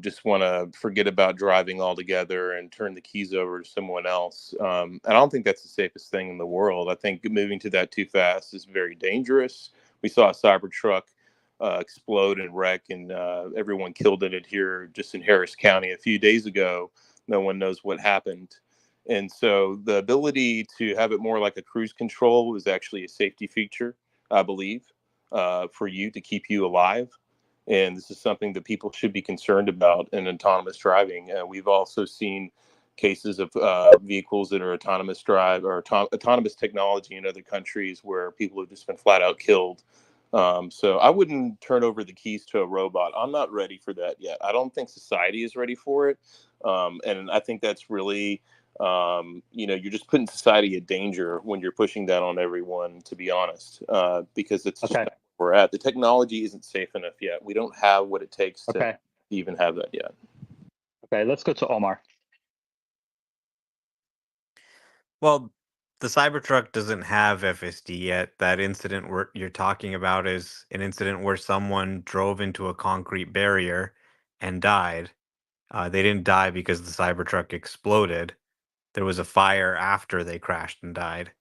just want to forget about driving altogether and turn the keys over to someone else. And I don't think that's the safest thing in the world. I think moving to that too fast is very dangerous. We saw a Cybertruck explode and wreck, and everyone killed in it here just in Harris County a few days ago. No one knows what happened. And so the ability to have it more like a cruise control is actually a safety feature, I believe, for you to keep you alive. And this is something that people should be concerned about in autonomous driving. We've also seen cases of vehicles that are autonomous drive or autonomous technology in other countries where people have just been flat out killed. So I wouldn't turn over the keys to a robot. I'm not ready for that yet. I don't think society is ready for it. And I think that's really you're just putting society at danger when you're pushing that on everyone, to be honest, because it's just Okay. not where we're at. The technology isn't safe enough yet. We don't have what it takes to Okay. even have that yet. Okay. Let's go to Omar. Well, the Cybertruck doesn't have FSD yet. That incident where you're talking about is an incident where someone drove into a concrete barrier and died. They didn't die because the Cybertruck exploded. There was a fire after they crashed and died.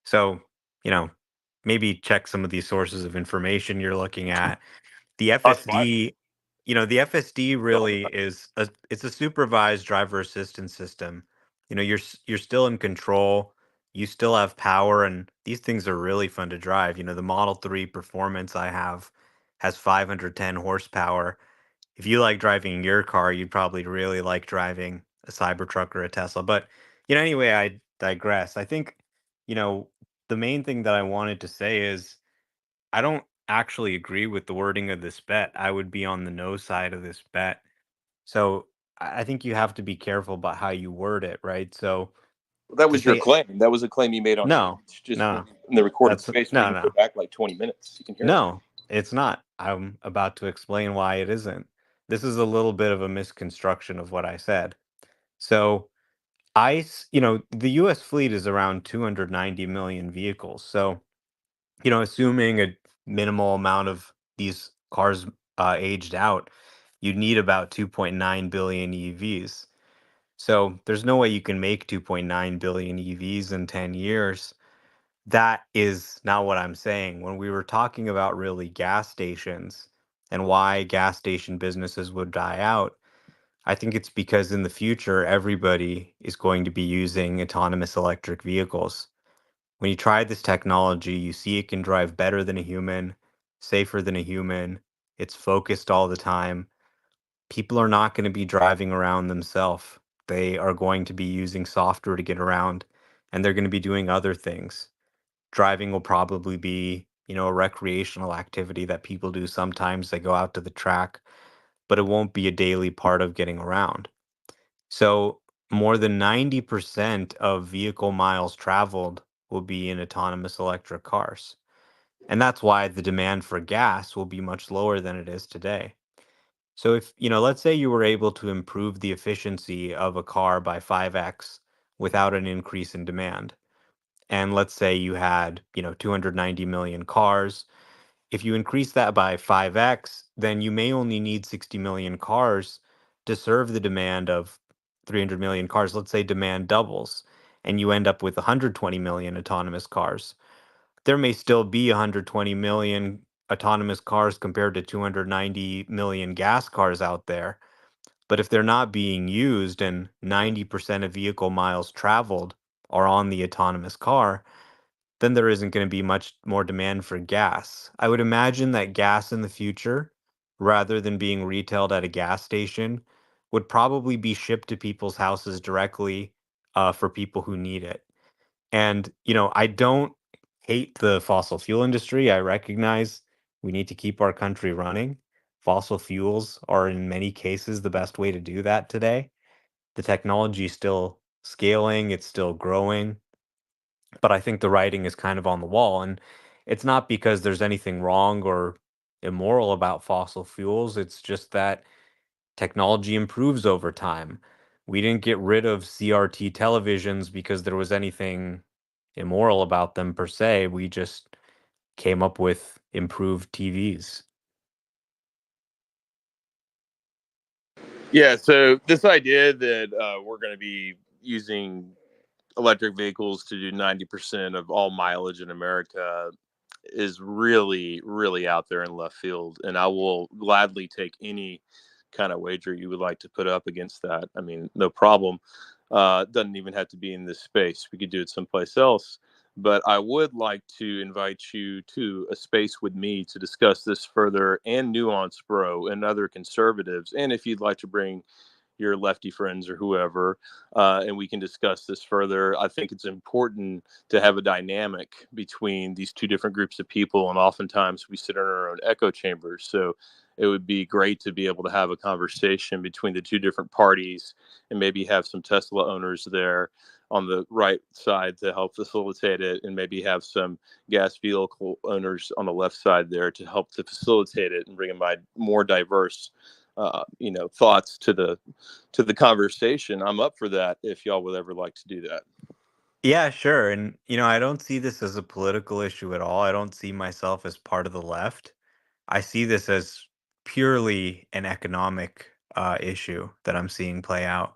So, you know, maybe check some of these sources of information you're looking at. The That's fine. FSD, the FSD really it's a supervised driver assistance system. You're still in control. You still have power, and these things are really fun to drive. The Model 3 Performance I have has 510 horsepower. If you like driving your car, you'd probably really like driving a Cybertruck or a Tesla. But, anyway, I digress. I think, you know, the main thing that I wanted to say is I don't actually agree with the wording of this bet. I would be on the no side of this bet. So I think you have to be careful about how you word it, right? So That to was your say claim. That was a claim you made on no, stage, just no, in the recorded that's space. We no, can go no, back like 20 minutes. You can hear it. no, it's not. I'm about to explain why it isn't. This is a little bit of a misconstruction of what I said. So the US fleet is around 290 million vehicles. So, assuming a minimal amount of these cars aged out, you'd need about 2.9 billion EVs. So there's no way you can make 2.9 billion EVs in 10 years. That is not what I'm saying. When we were talking about really gas stations and why gas station businesses would die out, I think it's because in the future, everybody is going to be using autonomous electric vehicles. When you try this technology, you see it can drive better than a human, safer than a human. It's focused all the time. People are not going to be driving around themselves. They are going to be using software to get around, and they're going to be doing other things. Driving will probably be, a recreational activity that people do sometimes. They go out to the track, but it won't be a daily part of getting around. So, more than 90% of vehicle miles traveled will be in autonomous electric cars. And that's why the demand for gas will be much lower than it is today. So, if, let's say you were able to improve the efficiency of a car by 5x without an increase in demand, and let's say you had, 290 million cars. If you increase that by 5x, then you may only need 60 million cars to serve the demand of 300 million cars. Let's say demand doubles and you end up with 120 million autonomous cars. There may still be 120 million autonomous cars compared to 290 million gas cars out there. But if they're not being used and 90% of vehicle miles traveled are on the autonomous car, then there isn't going to be much more demand for gas. I would imagine that gas in the future, rather than being retailed at a gas station, would probably be shipped to people's houses directly for people who need it. And, I don't hate the fossil fuel industry. I recognize we need to keep our country running. Fossil fuels are, in many cases, the best way to do that today. The technology is still scaling, it's still growing, but I think the writing is kind of on the wall. And it's not because there's anything wrong or immoral about fossil fuels. It's just that technology improves over time. We didn't get rid of CRT televisions because there was anything immoral about them per se. We just came up with improved TVs. Yeah, so this idea that we're going to be using electric vehicles to do 90% of all mileage in America is really, really out there in left field. And I will gladly take any kind of wager you would like to put up against that. I mean, no problem. Doesn't even have to be in this space. We could do it someplace else. But I would like to invite you to a space with me to discuss this further, and Nuance Bro and other conservatives. And if you'd like to bring your lefty friends or whoever, and we can discuss this further. I think it's important to have a dynamic between these two different groups of people, and oftentimes we sit in our own echo chambers. So it would be great to be able to have a conversation between the two different parties, and maybe have some Tesla owners there on the right side to help facilitate it, and maybe have some gas vehicle owners on the left side there to help to facilitate it and bring in more diverse thoughts to the conversation. I'm up for that if y'all would ever like to do that. Yeah, sure. And, I don't see this as a political issue at all. I don't see myself as part of the left. I see this as purely an economic issue that I'm seeing play out.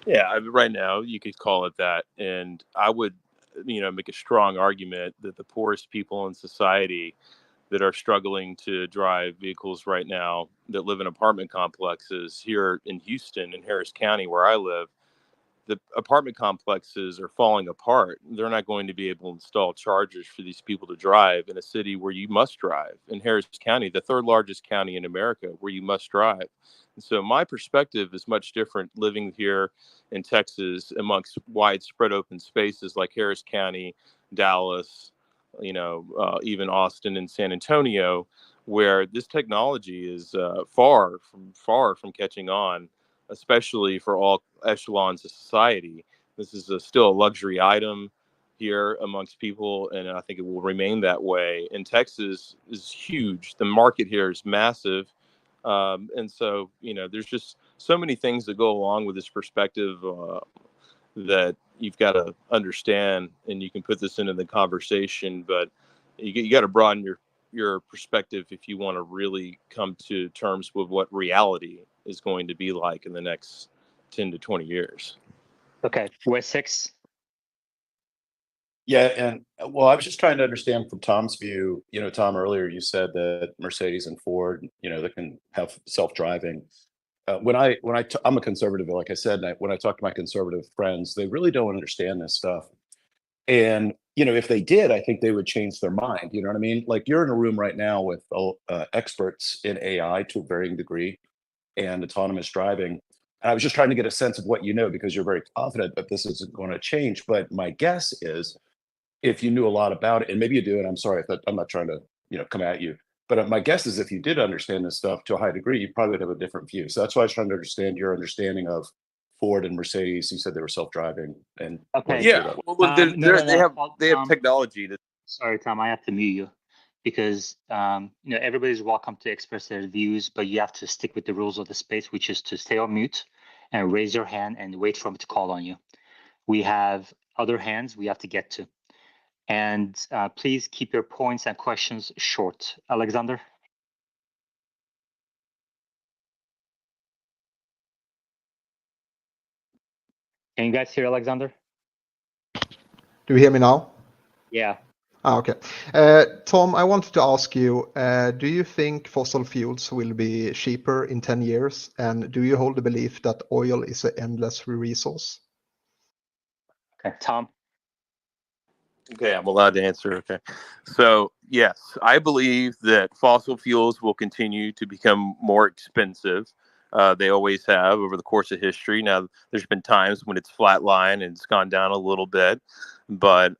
Yeah, right now you could call it that, and I would, make a strong argument that the poorest people in society that are struggling to drive vehicles right now, that live in apartment complexes here in Houston and Harris County, where I live, the apartment complexes are falling apart. They're not going to be able to install chargers for these people to drive in a city where you must drive. In Harris County, the third largest county in America, where you must drive. And so my perspective is much different living here in Texas amongst widespread open spaces like Harris County, Dallas, even Austin and San Antonio, where this technology is far from catching on, especially for all echelons of society. This is still a luxury item here amongst people, and I think it will remain that way. And Texas is huge. The market here is massive. And so, there's just so many things that go along with this perspective that you've got to understand, and you can put this into the conversation, but you got to broaden your perspective if you want to really come to terms with what reality is going to be like in the next 10 to 20 years. Okay, Wessex. Yeah, and well, I was just trying to understand from Tom's view. Tom, earlier you said that Mercedes and Ford, they can have self-driving. I'm a conservative, like I said, and when I talk to my conservative friends, they really don't understand this stuff. And if they did, I think they would change their mind. You know what I mean? Like, you're in a room right now with experts in AI to a varying degree and autonomous driving. And I was just trying to get a sense of what because you're very confident that this isn't going to change. But my guess is, if you knew a lot about it, and maybe you do, and I'm sorry if I'm not trying to come at you, but my guess is if you did understand this stuff to a high degree, you probably would have a different view. So that's why I was trying to understand your understanding of Ford and Mercedes. You said they were self-driving, and Okay. Yeah, well, look, they have technology that. Sorry, Tom, I have to mute you because everybody's welcome to express their views, but you have to stick with the rules of the space, which is to stay on mute and raise your hand and wait for me to call on you. We have other hands we have to get to. And please keep your points and questions short. Alexander? Can you guys hear Alexander? Do you hear me now? Yeah. Okay. Tom, I wanted to ask you, do you think fossil fuels will be cheaper in 10 years? And do you hold the belief that oil is an endless resource? Okay, Tom? Okay, I'm allowed to answer. Okay. So, yes, I believe that fossil fuels will continue to become more expensive. They always have over the course of history. Now, there's been times when it's flatlined and it's gone down a little bit, but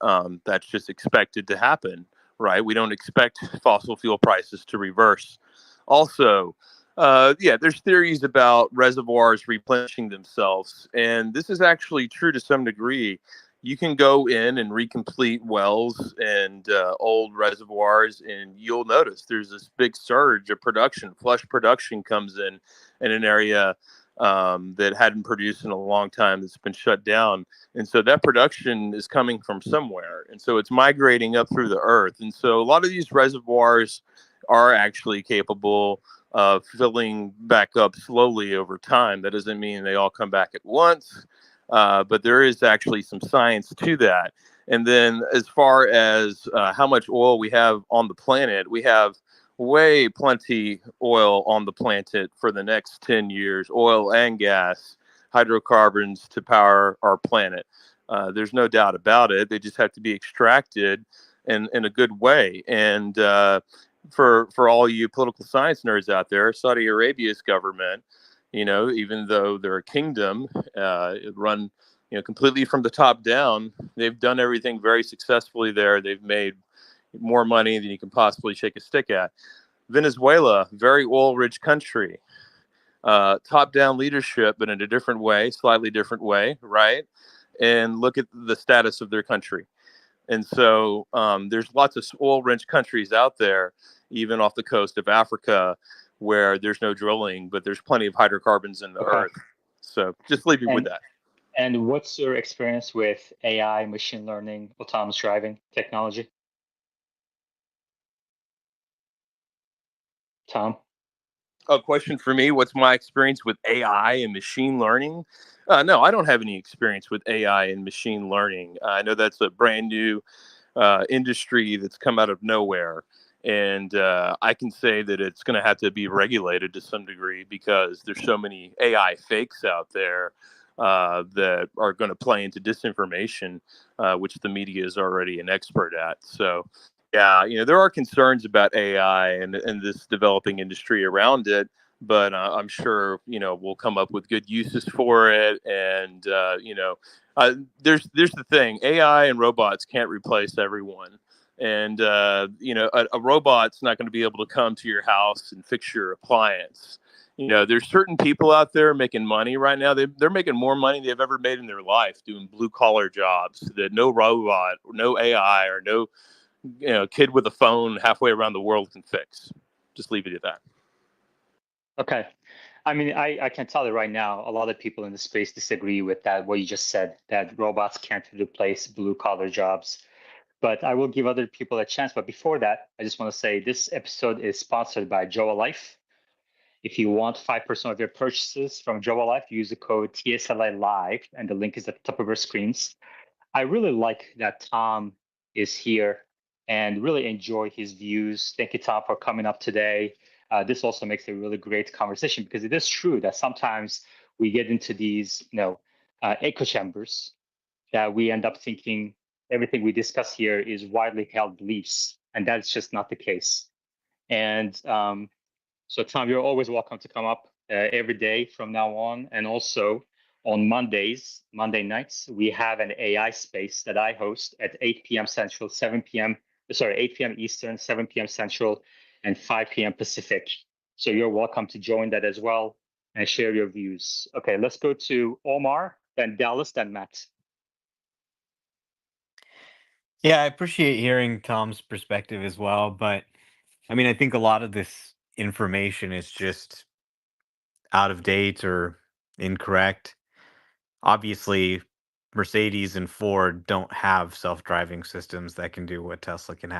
that's just expected to happen, right? We don't expect fossil fuel prices to reverse. Also, there's theories about reservoirs replenishing themselves, and this is actually true to some degree. You can go in and recomplete wells and old reservoirs, and you'll notice there's this big surge of production. Flush production comes in an area that hadn't produced in a long time that's been shut down. And so that production is coming from somewhere. And so it's migrating up through the earth. And so a lot of these reservoirs are actually capable of filling back up slowly over time. That doesn't mean they all come back at once, but there is actually some science to that. And then, as far as how much oil we have on the planet, we have way plenty oil on the planet for the next 10 years, oil and gas, hydrocarbons to power our planet. There's no doubt about it. They just have to be extracted in a good way. And for all you political science nerds out there, Saudi Arabia's government, even though they're a kingdom, run completely from the top down, they've done everything very successfully there. They've made more money than you can possibly shake a stick at. Venezuela, very oil-rich country, top-down leadership, but in a different way, slightly different way, right? And look at the status of their country. And so there's lots of oil-rich countries out there, even off the coast of Africa, where there's no drilling, but there's plenty of hydrocarbons in the earth. So just leave you with that. And what's your experience with AI, machine learning, autonomous driving technology? Tom? A question for me: what's my experience with AI and machine learning? No, I don't have any experience with AI and machine learning. I know that's a brand new industry that's come out of nowhere. And I can say that it's going to have to be regulated to some degree because there's so many AI fakes out there that are going to play into disinformation, which the media is already an expert at. So, yeah, there are concerns about AI and this developing industry around it. But I'm sure we'll come up with good uses for it, and there's the thing: AI and robots can't replace everyone. And a robot's not going to be able to come to your house and fix your appliance. There's certain people out there making money right now. They're making more money they've ever made in their life doing blue collar jobs that no robot, or no AI, or no kid with a phone halfway around the world can fix. Just leave it at that. Okay. I mean, I can tell you right now, a lot of people in the space disagree with that, what you just said, that robots can't replace blue collar jobs. But I will give other people a chance. But before that, I just want to say this episode is sponsored by Joa Life. If you want 5% of your purchases from Joa Life, use the code TSLA Live, and the link is at the top of our screens. I really like that Tom is here and really enjoy his views. Thank you, Tom, for coming up today. This also makes a really great conversation because it is true that sometimes we get into these, echo chambers that we end up thinking everything we discuss here is widely held beliefs, and that's just not the case. And so, Tom, you're always welcome to come up every day from now on. And also on Monday nights, we have an AI space that I host at 8 p.m. Central, 8 p.m. Eastern, 7 p.m. Central, and 5 p.m. Pacific. So you're welcome to join that as well and share your views. Okay, let's go to Omar, then Dallas, then Matt. Yeah, I appreciate hearing Tom's perspective as well, but I mean, I think a lot of this information is just out of date or incorrect. Obviously, Mercedes and Ford don't have self-driving systems that can do what Tesla can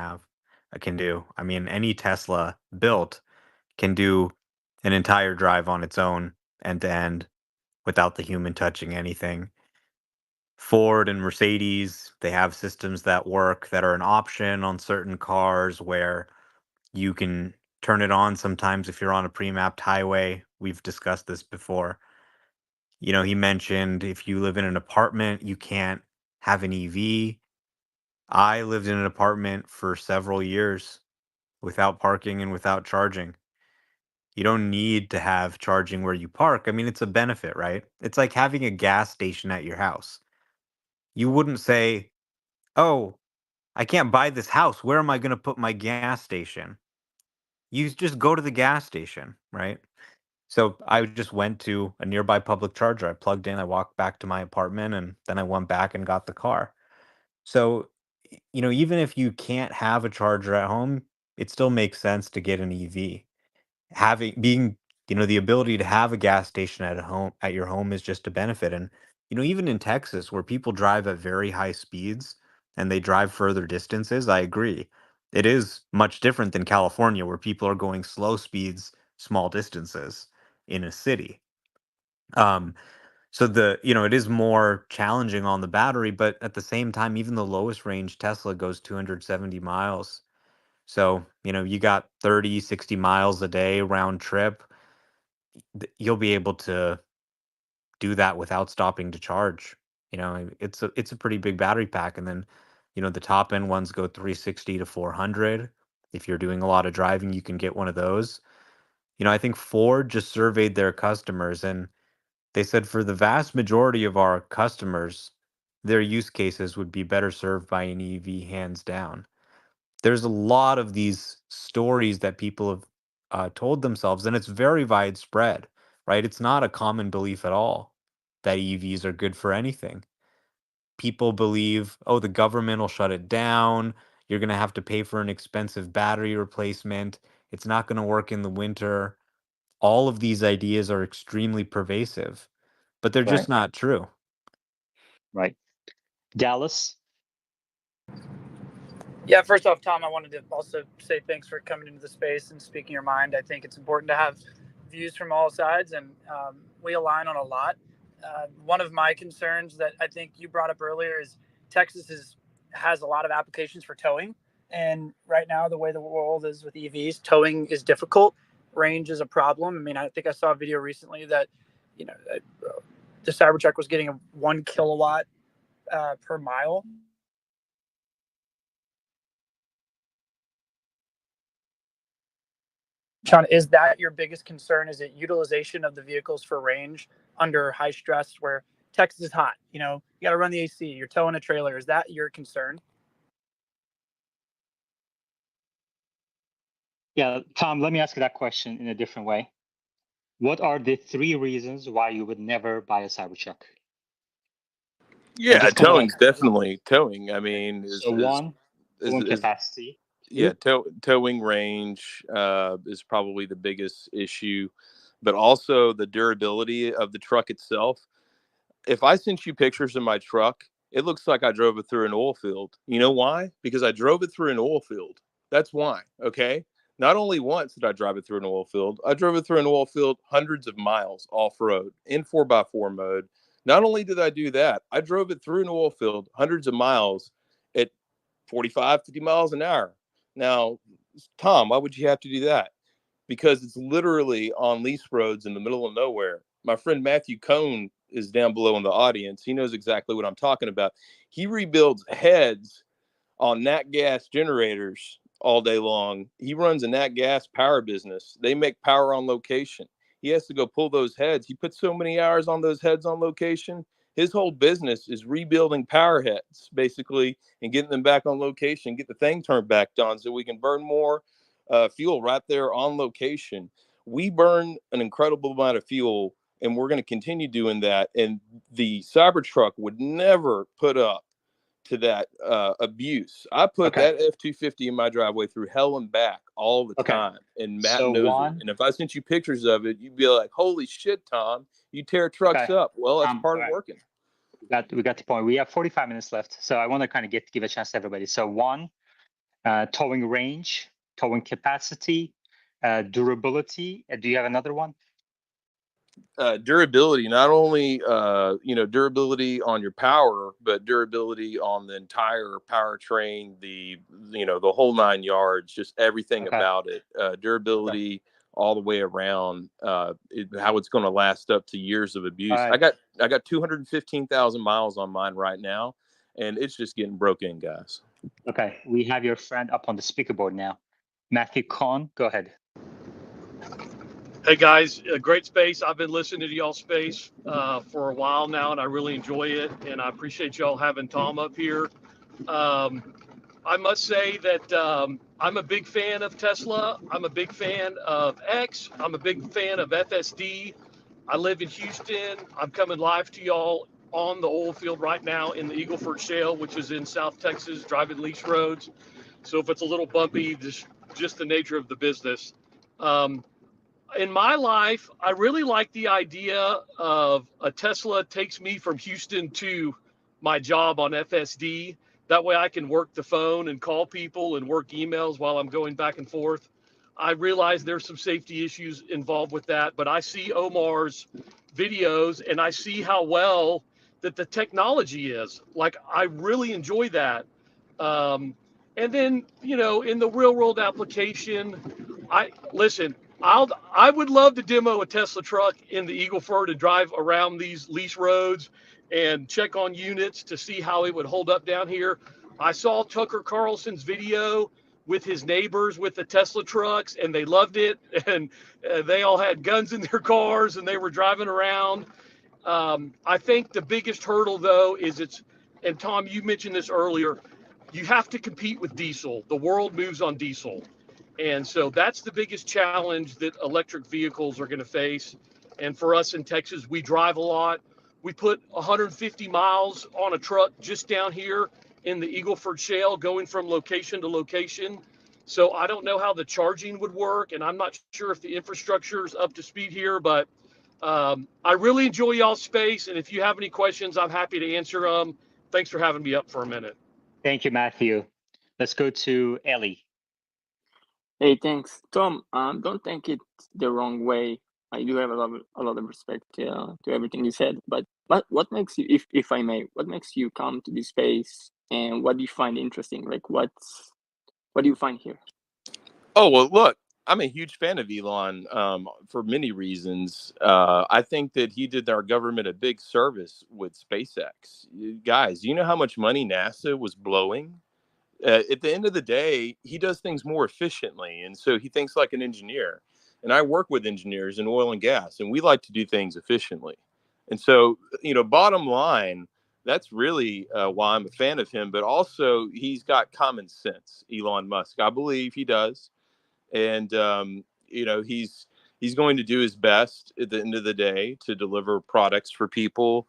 do. I mean, any Tesla built can do an entire drive on its own, end to end, without the human touching anything. Ford and Mercedes, they have systems that work that are an option on certain cars where you can turn it on sometimes if you're on a pre-mapped highway. We've discussed this before. He mentioned if you live in an apartment, you can't have an EV. I lived in an apartment for several years without parking and without charging. You don't need to have charging where you park. I mean, it's a benefit, right? It's like having a gas station at your house. You wouldn't say, "Oh, I can't buy this house. Where am I going to put my gas station?" You just go to the gas station, right? So I just went to a nearby public charger. I plugged in, I walked back to my apartment, and then I went back and got the car. So, even if you can't have a charger at home, it still makes sense to get an EV. Being the ability to have a gas station at your home is just a benefit. And even in Texas, where people drive at very high speeds and they drive further distances, I agree. It is much different than California, where people are going slow speeds, small distances in a city. Um, so it is more challenging on the battery, but at the same time, even the lowest range Tesla goes 270 miles. So, you got 30, 60 miles a day round trip. You'll be able to do that without stopping to charge. It's a pretty big battery pack. And then, the top end ones go 360 to 400. If you're doing a lot of driving, you can get one of those. I think Ford just surveyed their customers, and they said for the vast majority of our customers, their use cases would be better served by an EV, hands down. There's a lot of these stories that people have told themselves, and it's very widespread, right? It's not a common belief at all that EVs are good for anything. People believe, oh, the government will shut it down. You're going to have to pay for an expensive battery replacement. It's not going to work in the winter. All of these ideas are extremely pervasive, but they're just Right. not true. Right. Dallas? Yeah, first off, Tom, I wanted to also say thanks for coming into the space and speaking your mind. I think it's important to have views from all sides, and we align on a lot. One of my concerns that I think you brought up earlier is Texas has a lot of applications for towing. And right now, the way the world is with EVs, towing is difficult. Range is a problem. I mean, I think I saw a video recently that, the Cybertruck was getting a 1 kilowatt per mile. Sean, is that your biggest concern? Is it utilization of the vehicles for range under high stress where Texas is hot? You got to run the AC, you're towing a trailer. Is that your concern? Yeah, Tom, let me ask you that question in a different way. What are the 3 reasons why you would never buy a Cybertruck? Yeah, just kind of like, towing's definitely towing. I mean, so one, towing capacity. yeah, towing range is probably the biggest issue, but also the durability of the truck itself. If I sent you pictures of my truck, it looks like I drove it through an oil field. You know why? Because I drove it through an oil field. That's why. Okay. Not only once did I drive it through an oil field, I drove it through an oil field hundreds of miles off road in 4x4 mode. Not only did I do that, I drove it through an oil field hundreds of miles at 45, 50 miles an hour. Now, Tom, why would you have to do that? Because it's literally on lease roads in the middle of nowhere. My friend Matthew Cohn is down below in the audience. He knows exactly what I'm talking about. He rebuilds heads on nat gas generators all day long. He runs a nat gas power business. They make power on location. He has to go pull those heads. He puts so many hours on those heads on location. His whole business is rebuilding power heads, basically, and getting them back on location, get the thing turned back on so we can burn more fuel right there on location. We burn an incredible amount of fuel, and we're going to continue doing that. And the Cybertruck would never put up to that abuse. I put that F-250 in my driveway through hell and back all the time, and Matt knows it. And if I sent you pictures of it, you'd be like, "Holy shit, Tom, you tear trucks up." Well, that's part of working. We got the point. We have 45 minutes left, so I want to kind of give a chance to everybody. So 1, towing range, towing capacity, durability. Do you have another one? Durability, not only durability on your power, but durability on the entire powertrain, the whole 9 yards, just everything about it. Durability all the way around. How it's going to last up to years of abuse. I got 215,000 miles on mine right now, and it's just getting broken, guys. Okay, we have your friend up on the speaker board now. Matthew Cohn, go ahead. Hey guys, a great space. I've been listening to y'all space for a while now, and I really enjoy it. And I appreciate y'all having Tom up here. I must say that I'm a big fan of Tesla. I'm a big fan of X. I'm a big fan of FSD. I live in Houston. I'm coming live to y'all on the oil field right now in the Eagle Shale, which is in South Texas, driving lease roads. So if it's a little bumpy, just the nature of the business. in my life, I really like the idea of a Tesla takes me from Houston to my job on FSD. That way I can work the phone and call people and work emails while I'm going back and forth. I realize there's some safety issues involved with that, but I see Omar's videos and I see how well that the technology is. Like, I really enjoy that. Um, and then, in the real world application, I would love to demo a Tesla truck in the Eagle Ford and drive around these lease roads and check on units to see how it would hold up down here. I saw Tucker Carlson's video with his neighbors with the Tesla trucks, and they loved it. And they all had guns in their cars and they were driving around. I think the biggest hurdle, though, and Tom, you mentioned this earlier, you have to compete with diesel. The world moves on diesel. And so that's the biggest challenge that electric vehicles are going to face. And for us in Texas, we drive a lot. We put 150 miles on a truck just down here in the Eagleford Shale, going from location to location. So I don't know how the charging would work, and I'm not sure if the infrastructure is up to speed here, but I really enjoy y'all's space. And if you have any questions, I'm happy to answer them. Thanks for having me up for a minute. Thank you, Matthew. Let's go to Ellie. Hey, thanks, Tom. Don't take it the wrong way. I do have a lot of respect to everything you said. But what makes you, if I may, what makes you come to this space, and what do you find interesting? Like, what do you find here? Oh, well, look, I'm a huge fan of Elon for many reasons. I think that he did our government a big service with SpaceX. Guys, you know how much money NASA was blowing? At the end of the day, he does things more efficiently. And so he thinks like an engineer. And I work with engineers in oil and gas, and we like to do things efficiently. And so, bottom line, that's really why I'm a fan of him. But also, he's got common sense, Elon Musk. I believe he does. And, he's going to do his best at the end of the day to deliver products for people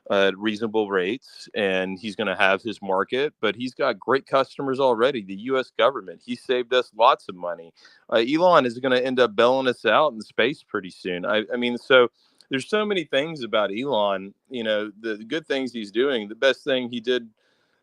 at reasonable rates, and he's going to have his market, but he's got great customers already. The U.S. government, he saved us lots of money. Elon is going to end up bailing us out in space pretty soon. I mean, so there's so many things about Elon, the good things he's doing. The best thing he did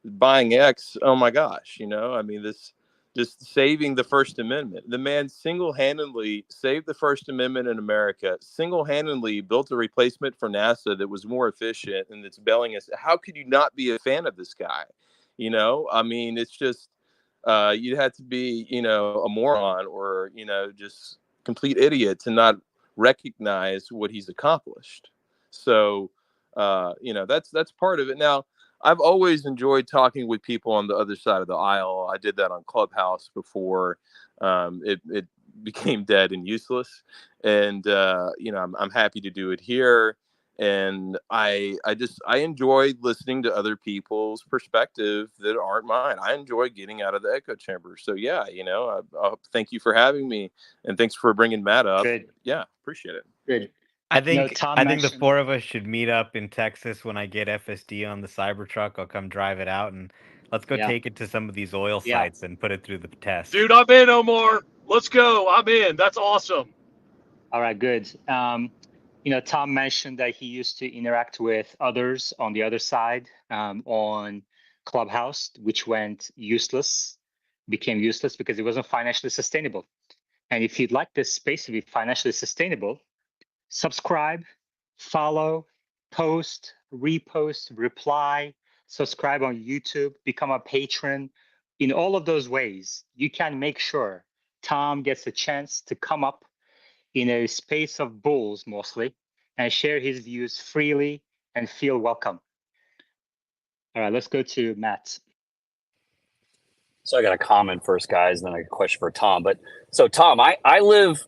buying X, oh my gosh, I mean, this just saving the First Amendment. The man single-handedly saved the First Amendment in America, single-handedly built a replacement for NASA that was more efficient and that's bailing us. How could you not be a fan of this guy? I mean, it's just, you'd have to be, a moron or, just complete idiot to not recognize what he's accomplished. So, that's part of it. Now, I've always enjoyed talking with people on the other side of the aisle. I did that on Clubhouse before it became dead and useless. And, I'm happy to do it here. And I enjoy listening to other people's perspective that aren't mine. I enjoy getting out of the echo chamber. So yeah, I thank you for having me, and thanks for bringing Matt up. Good. Yeah, appreciate it. Good. I think Tom the mentioned. 4 of us should meet up in Texas when I get FSD on the Cybertruck. I'll come drive it out, and let's go take it to some of these oil Yeah. sites and put it through the test. Dude, I'm in, Omar. Let's go. I'm in. That's awesome. All right, good. Tom mentioned that he used to interact with others on the other side on Clubhouse, which became useless because it wasn't financially sustainable. And if you'd like this space to be financially sustainable, subscribe, follow, post, repost, reply, subscribe on YouTube, become a patron. In all of those ways, you can make sure Tom gets a chance to come up in a space of bulls mostly and share his views freely and feel welcome. All right, let's go to Matt. So I got a comment first, guys, and then a question for Tom. But so Tom, I live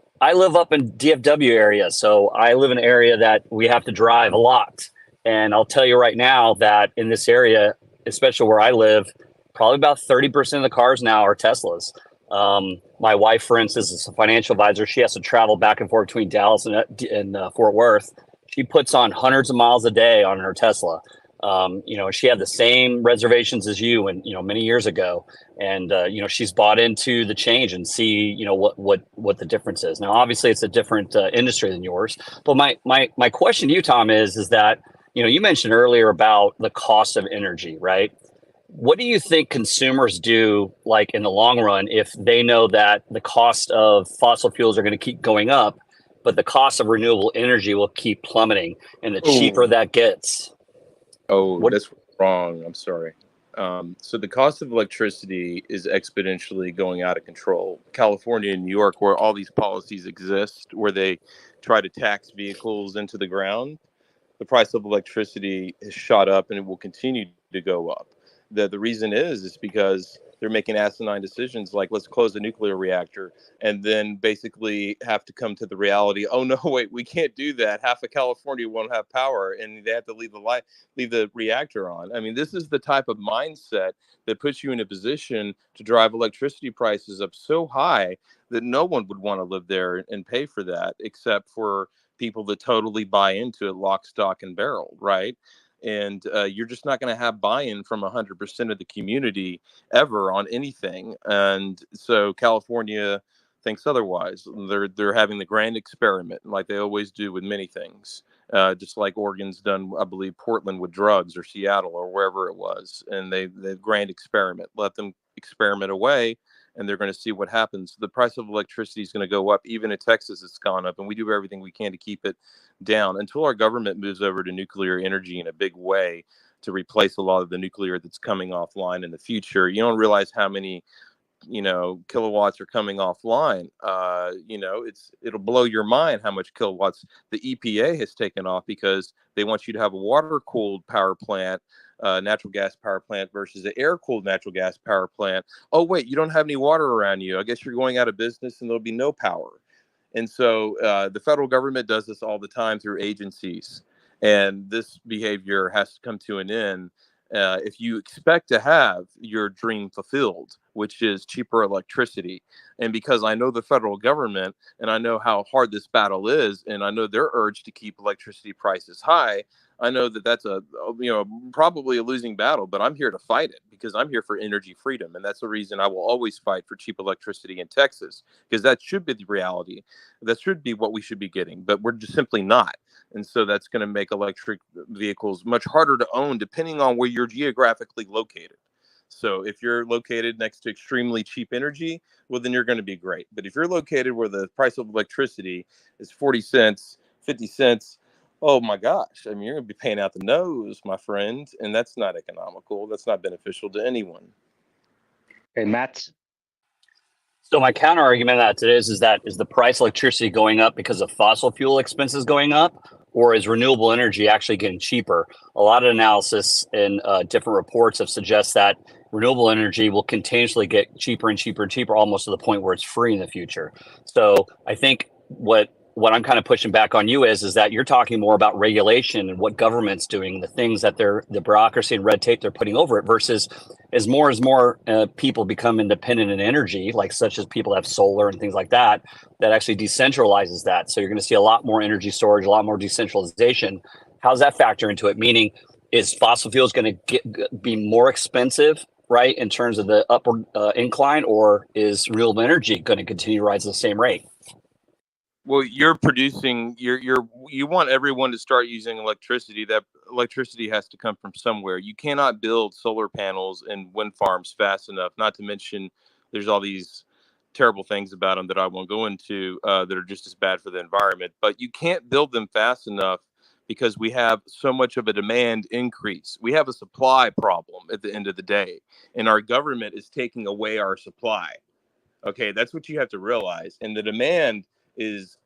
up in DFW area, so I live in an area that we have to drive a lot. And I'll tell you right now that in this area, especially where I live, probably about 30% of the cars now are Teslas. My wife, for instance, is a financial advisor. She has to travel back and forth between Dallas and Fort Worth. She puts on hundreds of miles a day on her Tesla. She had the same reservations as you, and many years ago, and she's bought into the change and see what the difference is. Now, obviously, it's a different industry than yours. But my question to you, Tom, is that you mentioned earlier about the cost of energy, right? What do you think consumers do, like in the long run, if they know that the cost of fossil fuels are going to keep going up, but the cost of renewable energy will keep plummeting, and the cheaper Oh, that gets? oh, What that's wrong. I'm sorry. So the cost of electricity is exponentially going out of control. California and New York, where all these policies exist, where they try to tax vehicles into the ground, the price of electricity has shot up and it will continue to go up. The reason is because they're making asinine decisions like let's close a nuclear reactor and then basically have to come to the reality, oh no, wait, we can't do that. Half of California won't have power and they have to leave the reactor on. I mean, this is the type of mindset that puts you in a position to drive electricity prices up so high that no one would want to live there and pay for that except for people that totally buy into it lock, stock, and barrel, right? And you're just not going to have buy-in from 100% of the community ever on anything. And so California thinks otherwise. They're having the grand experiment, like they always do with many things. Just like Oregon's done, I believe, Portland with drugs, or Seattle, or wherever it was, and they grand experiment. Let them experiment away, and they're going to see what happens. The price of electricity is going to go up. Even in Texas, it's gone up, and we do everything we can to keep it down until our government moves over to nuclear energy in a big way to replace a lot of the nuclear that's coming offline in the future. You don't realize how many kilowatts are coming offline. It'll blow your mind how much kilowatts the EPA has taken off because they want you to have a water cooled power plant, natural gas power plant versus an air cooled natural gas power plant. Oh wait, you don't have any water around you. I guess you're going out of business and there'll be no power. And so the federal government does this all the time through agencies, and this behavior has to come to an end if you expect to have your dream fulfilled, which is cheaper electricity. And because I know the federal government and I know how hard this battle is, and I know their urge to keep electricity prices high, I know that that's probably a losing battle, but I'm here to fight it because I'm here for energy freedom. And that's the reason I will always fight for cheap electricity in Texas, because that should be the reality. That should be what we should be getting, but we're just simply not. And so that's going to make electric vehicles much harder to own depending on where you're geographically located. So if you're located next to extremely cheap energy, well, then you're going to be great. But if you're located where the price of electricity is 40 cents, 50 cents, oh my gosh, I mean, you're going to be paying out the nose, my friend. And that's not economical. That's not beneficial to anyone. Okay, Matt. So my counter argument to this is the price of electricity going up because of fossil fuel expenses going up, or is renewable energy actually getting cheaper? A lot of analysis and different reports have suggested that renewable energy will continuously get cheaper and cheaper and cheaper, almost to the point where it's free in the future. So I think what I'm kind of pushing back on you is that you're talking more about regulation and what government's doing, the things that the bureaucracy and red tape they're putting over it, versus as more people become independent in energy, like such as people that have solar and things like that, that actually decentralizes that. So you're going to see a lot more energy storage, a lot more decentralization. How's that factor into it? Meaning, is fossil fuels going to be more expensive, right, in terms of the upward incline, or is renewable energy going to continue to rise at the same rate? Well, you're producing. You want everyone to start using electricity. That electricity has to come from somewhere. You cannot build solar panels and wind farms fast enough. Not to mention, there's all these terrible things about them that I won't go into that are just as bad for the environment. But you can't build them fast enough because we have so much of a demand increase. We have a supply problem at the end of the day, and our government is taking away our supply. Okay, that's what you have to realize. And the demand is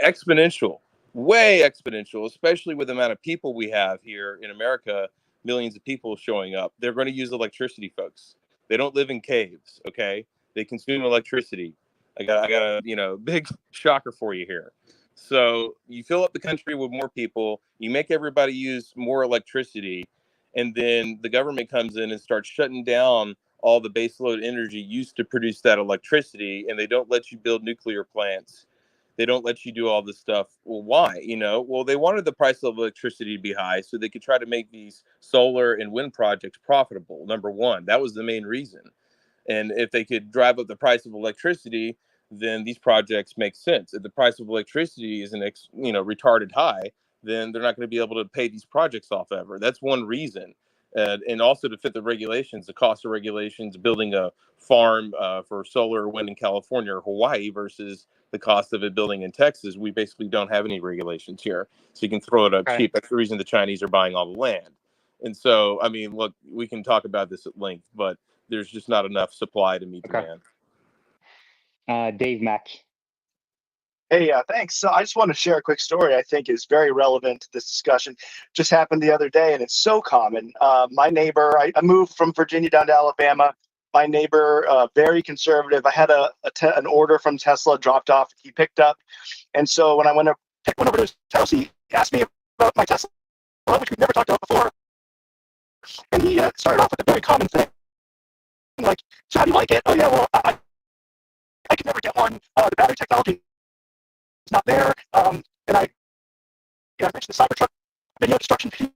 exponential, way exponential, especially with the amount of people we have here in America, millions of people showing up. They're going to use electricity, folks. They don't live in caves, okay? They consume electricity. I got a, big shocker for you here. So you fill up the country with more people, you make everybody use more electricity, and then the government comes in and starts shutting down all the baseload energy used to produce that electricity, and they don't let you build nuclear plants. they don't let you do all this stuff. Well, why? Well, they wanted the price of electricity to be high so they could try to make these solar and wind projects profitable. Number one, that was the main reason. And if they could drive up the price of electricity, then these projects make sense. If the price of electricity isn't, retarded high, then they're not going to be able to pay these projects off ever. That's one reason. And also to fit the regulations, the cost of regulations, building a farm for solar or wind in California or Hawaii versus the cost of it building in Texas. We basically don't have any regulations here. So you can throw it up Okay. cheap. That's the reason the Chinese are buying all the land. And so, I mean, look, we can talk about this at length, but there's just not enough supply to meet Okay. demand. Dave Mack. Hey, thanks. So I just want to share a quick story I think is very relevant to this discussion. Just happened the other day, and it's so common. My neighbor, I moved from Virginia down to Alabama. My neighbor, very conservative. I had an order from Tesla dropped off. He picked up. And so when I went to pick one over to his house, he asked me about my Tesla, which we'd never talked about before. And he started off with a very common thing. Like, so how do you like it? Oh, yeah, well, I could never get one. The battery technology is not there. And I mentioned the Cybertruck video destruction video,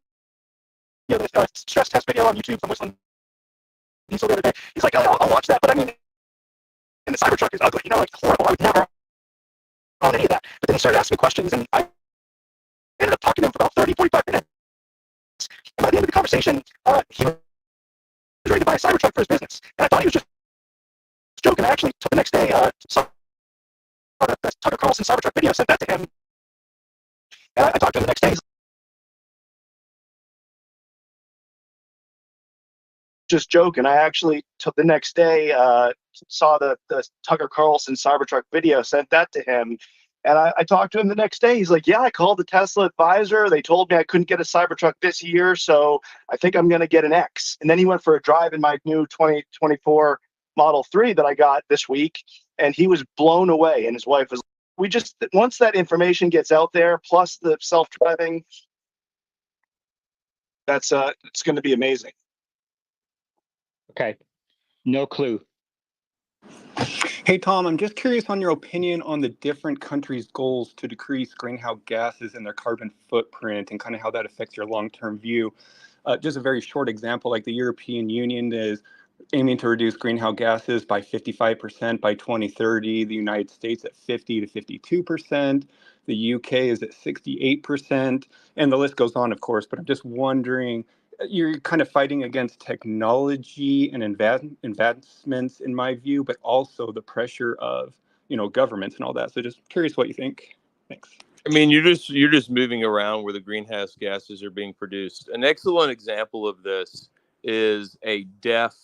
the stress test video on YouTube from Whistling Diesel the other day. He's like, oh, I'll watch that, but I mean, and the Cybertruck is ugly, like horrible. I would never own any of that. But then he started asking me questions, and I ended up talking to him for about 30, 45 minutes. And by the end of the conversation, he was ready to buy a Cybertruck for his business. And I thought he was just joking. I actually took the next day, saw the Tucker Carlson Cybertruck video, sent that to him. And I talked to him the next day. He's just joking. I actually took the next day, saw the Tucker Carlson Cybertruck video, sent that to him. And I talked to him the next day. He's like, yeah, I called the Tesla advisor. They told me I couldn't get a Cybertruck this year, so I think I'm going to get an X. And then he went for a drive in my new 2024 Model 3 that I got this week, and he was blown away. And his wife was, once that information gets out there, plus the self-driving, it's going to be amazing. Okay. No clue. Hey, Tom, I'm just curious on your opinion on the different countries' goals to decrease greenhouse gases and their carbon footprint and kind of how that affects your long-term view. Just a very short example, like the European Union is aiming to reduce greenhouse gases by 55% by 2030, the United States at 50 to 52%, the UK is at 68%, and the list goes on, of course, but I'm just wondering, you're kind of fighting against technology and advancements in my view, but also the pressure of, governments and all that. So just curious what you think. Thanks. I mean, you're just moving around where the greenhouse gases are being produced. An excellent example of this is a DEF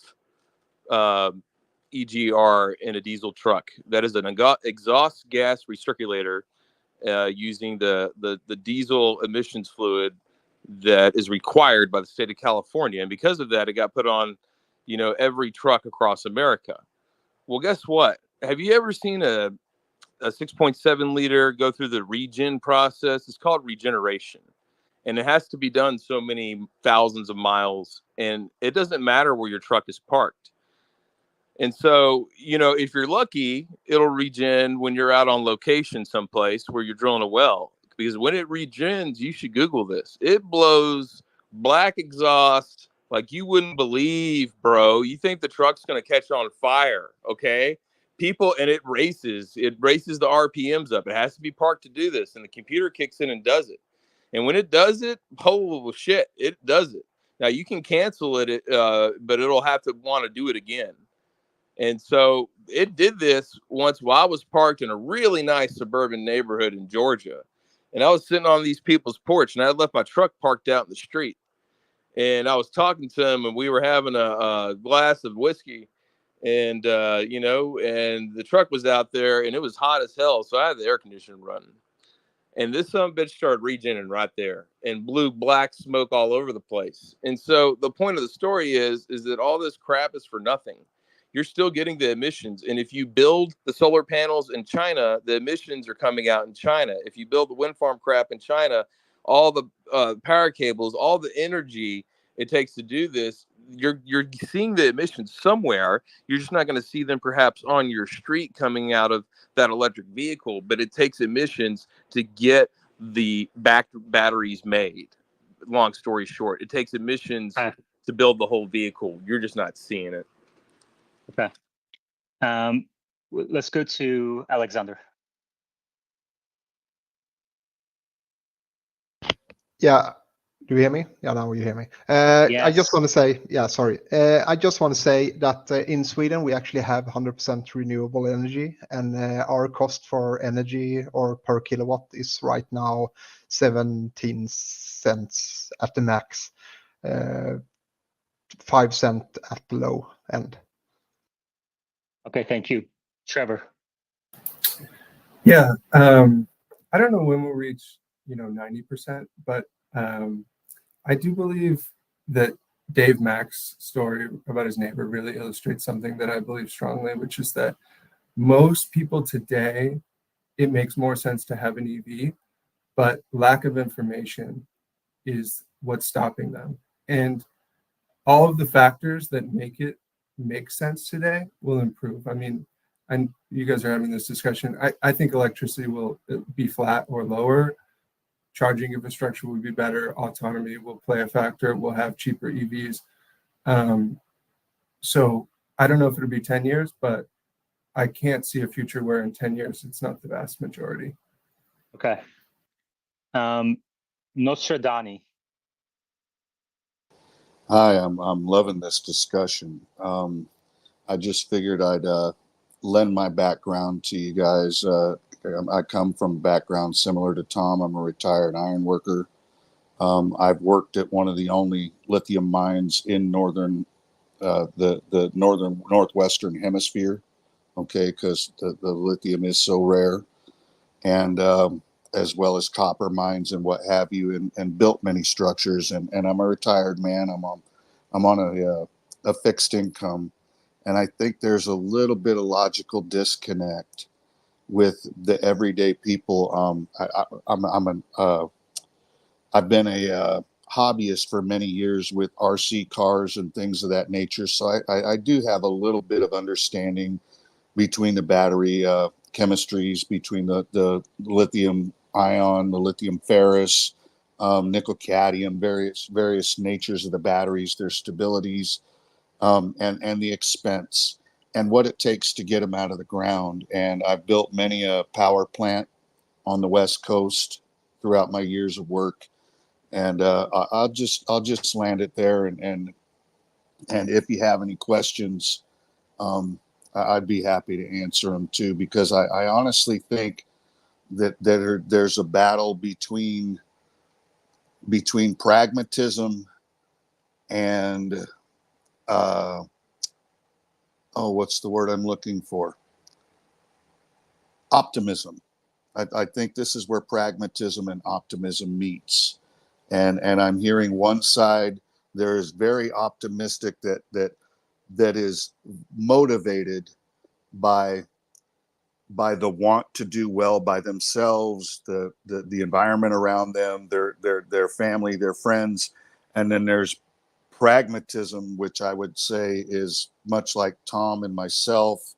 EGR in a diesel truck. That is an exhaust gas recirculator using the diesel emissions fluid that is required by the state of California. And because of that, it got put on, every truck across America. Well, guess what? Have you ever seen a 6.7 liter go through the regen process? It's called regeneration. And it has to be done so many thousands of miles. And it doesn't matter where your truck is parked. And so, if you're lucky, it'll regen when you're out on location someplace where you're drilling a well. Because when it regens, you should Google this. It blows black exhaust like you wouldn't believe, bro. You think the truck's going to catch on fire, okay? And it races the RPMs up. It has to be parked to do this. And the computer kicks in and does it. And when it does it, oh, shit, it does it. Now, you can cancel it, but it'll have to want to do it again. And so it did this once while I was parked in a really nice suburban neighborhood in Georgia. And I was sitting on these people's porch, and I left my truck parked out in the street. And I was talking to them, and we were having a glass of whiskey. And, and the truck was out there, and it was hot as hell. So I had the air conditioner running. And this son of a bitch started regening right there and blew black smoke all over the place. And so the point of the story is that all this crap is for nothing. You're still getting the emissions. And if you build the solar panels in China, the emissions are coming out in China. If you build the wind farm crap in China, all the power cables, all the energy it takes to do this, you're seeing the emissions somewhere. You're just not going to see them perhaps on your street coming out of that electric vehicle, but it takes emissions to get the batteries made. Long story short, it takes emissions to build the whole vehicle. You're just not seeing it. Okay. Let's go to Alexander. Yeah. Do you hear me? Yeah, now you hear me. I just want to say, sorry. I just want to say that in Sweden, we actually have 100% renewable energy, and our cost for energy or per kilowatt is right now 17 cents at the max, 5 cents at the low end. Okay, thank you. Trevor. Yeah, I don't know when we'll reach, 90%, but I do believe that Dave Mack's story about his neighbor really illustrates something that I believe strongly, which is that most people today, it makes more sense to have an EV, but lack of information is what's stopping them. And all of the factors that make it make sense today will improve. I mean, and you guys are having this discussion. I think electricity will be flat or lower. Charging infrastructure will be better. Autonomy will play a factor. We'll have cheaper EVs. So I don't know if it'll be 10 years, but I can't see a future where in 10 years it's not the vast majority. Okay. Nostradani. Hi, I'm loving this discussion. I just figured I'd lend my background to you guys. I come from a background similar to Tom. I'm a retired iron worker. I've worked at one of the only lithium mines in the northwestern hemisphere. Okay, because the lithium is so rare, and as well as copper mines and what have you, and built many structures. And I'm a retired man. I'm on a fixed income, and I think there's a little bit of logical disconnect with the everyday people. I've been a hobbyist for many years with RC cars and things of that nature, so I do have a little bit of understanding between the battery chemistries, between the lithium ion, the lithium ferrous, nickel cadmium, various natures of the batteries, their stabilities, and the expense and what it takes to get them out of the ground. And I've built many a power plant on the West Coast throughout my years of work. And I'll just land it there. And if you have any questions, I'd be happy to answer them too, because I honestly think that there's a battle between pragmatism and what's the word I'm looking for? Optimism. I think this is where pragmatism and optimism meets. And I'm hearing one side, there is very optimistic that is motivated by the want to do well by themselves, the environment around them, their family, their friends. And then there's pragmatism, which I would say is much like Tom and myself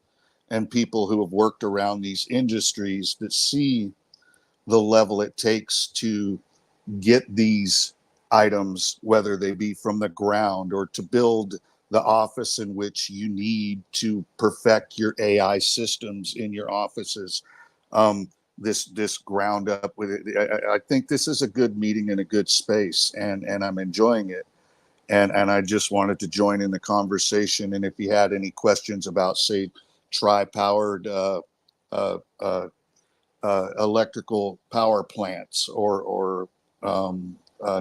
and people who have worked around these industries that see the level it takes to get these items, whether they be from the ground or to build the office in which you need to perfect your AI systems in your offices. This ground up with it. I think this is a good meeting and a good space, and I'm enjoying it. And I just wanted to join in the conversation. And if you had any questions about, say, tri-powered electrical power plants or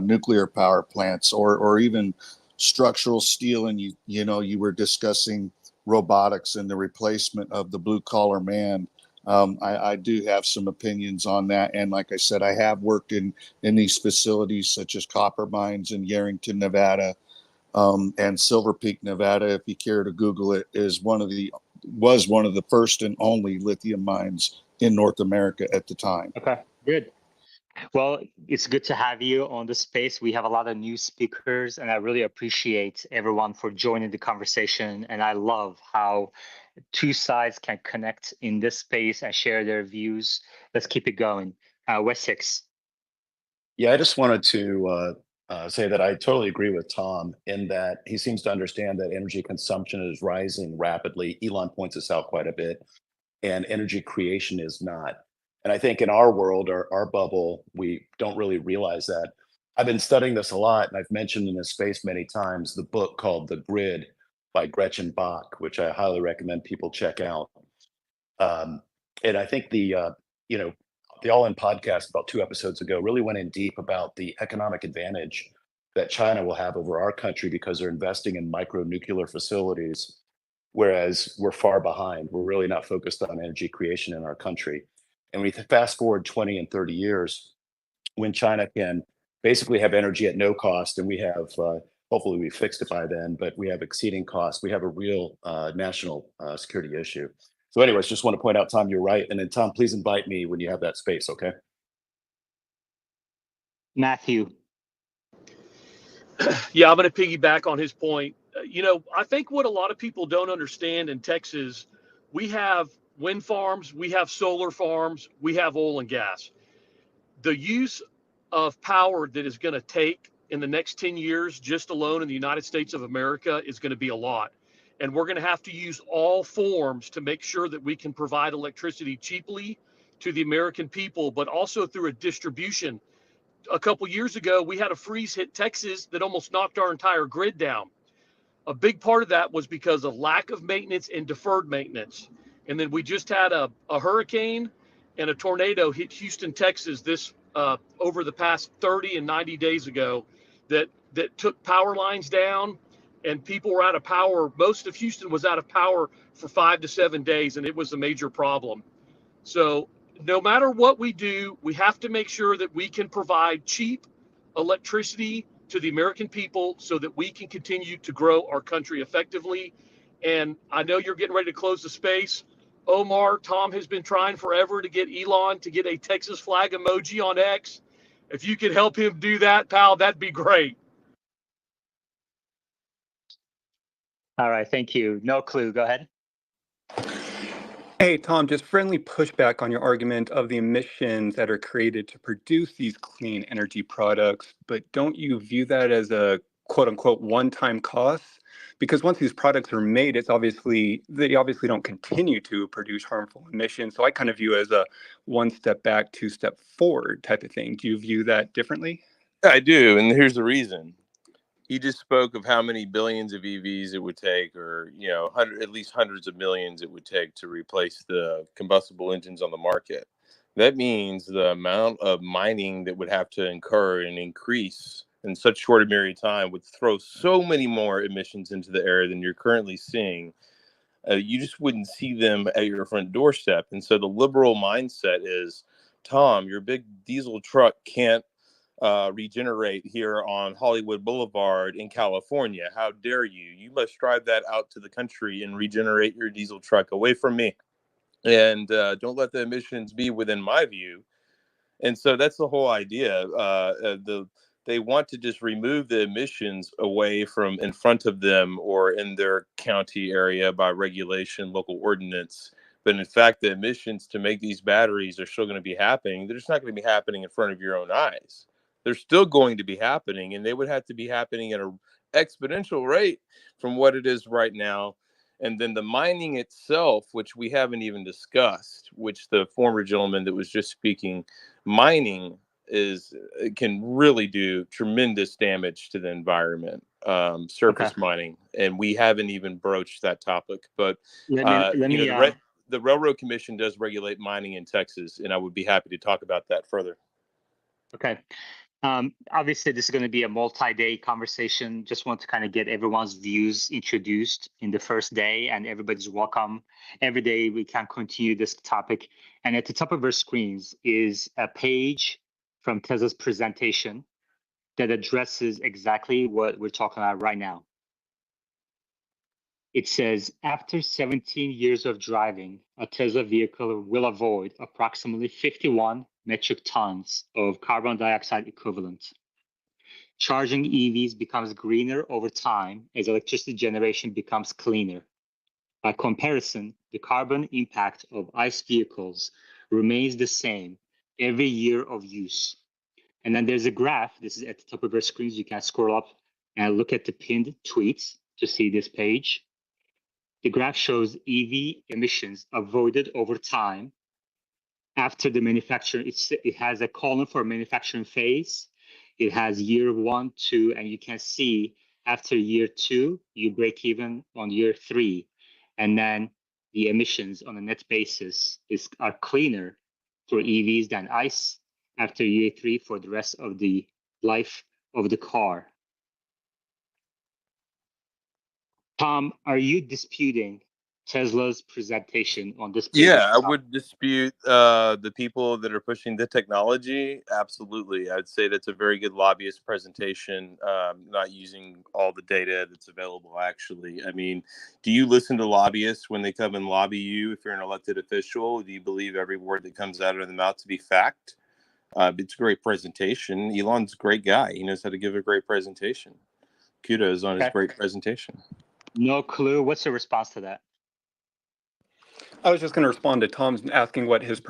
nuclear power plants or even structural steel, and you were discussing robotics and the replacement of the blue collar man. I do have some opinions on that, and like I said, I have worked in these facilities such as copper mines in Yarrington, Nevada, and Silver Peak, Nevada. If you care to Google it, was one of the first and only lithium mines in North America at the time. Okay, good. Well, it's good to have you on the space. We have a lot of new speakers, and I really appreciate everyone for joining the conversation. And I love how two sides can connect in this space and share their views. Let's keep it going. Wessex. Yeah, I just wanted to say that I totally agree with Tom in that he seems to understand that energy consumption is rising rapidly. Elon points this out quite a bit, and energy creation is not. And I think in our world, our bubble, we don't really realize that. I've been studying this a lot, and I've mentioned in this space many times the book called The Grid by Gretchen Bach, which I highly recommend people check out. And I think you know, the All In podcast about 2 episodes ago really went in deep about the economic advantage that China will have over our country because they're investing in micro nuclear facilities, whereas we're far behind. We're really not focused on energy creation in our country. And we fast forward 20 and 30 years when China can basically have energy at no cost, and we have, hopefully we fixed it by then, but we have exceeding costs. We have a real national security issue. So anyways, just want to point out, Tom, you're right. And then Tom, please invite me when you have that space, okay? Matthew. Yeah, I'm going to piggyback on his point. I think what a lot of people don't understand in Texas, we have wind farms, we have solar farms, we have oil and gas. The use of power that is going to take in the next 10 years, just alone in the United States of America, is going to be a lot. And we're going to have to use all forms to make sure that we can provide electricity cheaply to the American people, but also through a distribution. A couple years ago, we had a freeze hit Texas that almost knocked our entire grid down. A big part of that was because of lack of maintenance and deferred maintenance. And then we just had a hurricane and a tornado hit Houston, Texas this over the past 30 and 90 days ago that took power lines down, and people were out of power. Most of Houston was out of power for 5 to 7 days, and it was a major problem. So no matter what we do, we have to make sure that we can provide cheap electricity to the American people so that we can continue to grow our country effectively. And I know you're getting ready to close the space. Omar, Tom has been trying forever to get Elon to get a Texas flag emoji on X. If you could help him do that, pal, that'd be great. All right, thank you. No clue. Go ahead. Hey, Tom, just friendly pushback on your argument of the emissions that are created to produce these clean energy products, but don't you view that as a quote unquote one-time cost? Because once these products are made, they obviously don't continue to produce harmful emissions. So I kind of view it as a one step back, two step forward type of thing. Do you view that differently? I do, and here's the reason. He just spoke of how many billions of EVs it would take, or at least hundreds of millions it would take to replace the combustible engines on the market. That means the amount of mining that would have to incur and increase in such short a period of time would throw so many more emissions into the air than you're currently seeing. You just wouldn't see them at your front doorstep. And so the liberal mindset is, Tom, your big diesel truck can't regenerate here on Hollywood Boulevard in California. How dare you? You must drive that out to the country and regenerate your diesel truck away from me. And don't let the emissions be within my view. And so that's the whole idea. They want to just remove the emissions away from in front of them or in their county area by regulation, local ordinance. But in fact, the emissions to make these batteries are still going to be happening. They're just not going to be happening in front of your own eyes. They're still going to be happening, and they would have to be happening at an exponential rate from what it is right now. And then the mining itself, which we haven't even discussed, which the former gentleman that was just speaking, mining can really do tremendous damage to the environment, surface mining, and we haven't even broached that topic. But the Railroad Commission does regulate mining in Texas, and I would be happy to talk about that further. Okay. Obviously, this is going to be a multi-day conversation. Just want to kind of get everyone's views introduced in the first day, and everybody's welcome. Every day we can continue this topic. And at the top of our screens is a page from Tesla's presentation that addresses exactly what we're talking about right now. It says, after 17 years of driving, a Tesla vehicle will avoid approximately 51 metric tons of carbon dioxide equivalent. Charging EVs becomes greener over time as electricity generation becomes cleaner. By comparison, the carbon impact of ICE vehicles remains the same every year of use. And then there's a graph. This is at the top of your screens. You can scroll up and look at the pinned tweets to see this page. The graph shows EV emissions avoided over time after the manufacture. It has a column for manufacturing phase. It has year 1, 2, and you can see after year 2, you break even on year 3. And then the emissions on a net basis are cleaner for EVs than ICE after year 3 for the rest of the life of the car. Tom, are you disputing Tesla's presentation on this page? Yeah, I would dispute the people that are pushing the technology. Absolutely. I'd say that's a very good lobbyist presentation, not using all the data that's available, actually. I mean, do you listen to lobbyists when they come and lobby you if you're an elected official? Do you believe every word that comes out of their mouth to be fact? It's a great presentation. Elon's a great guy. He knows how to give a great presentation. Kudos on his great presentation. No clue. What's your response to that? I was just going to respond to Tom's asking what his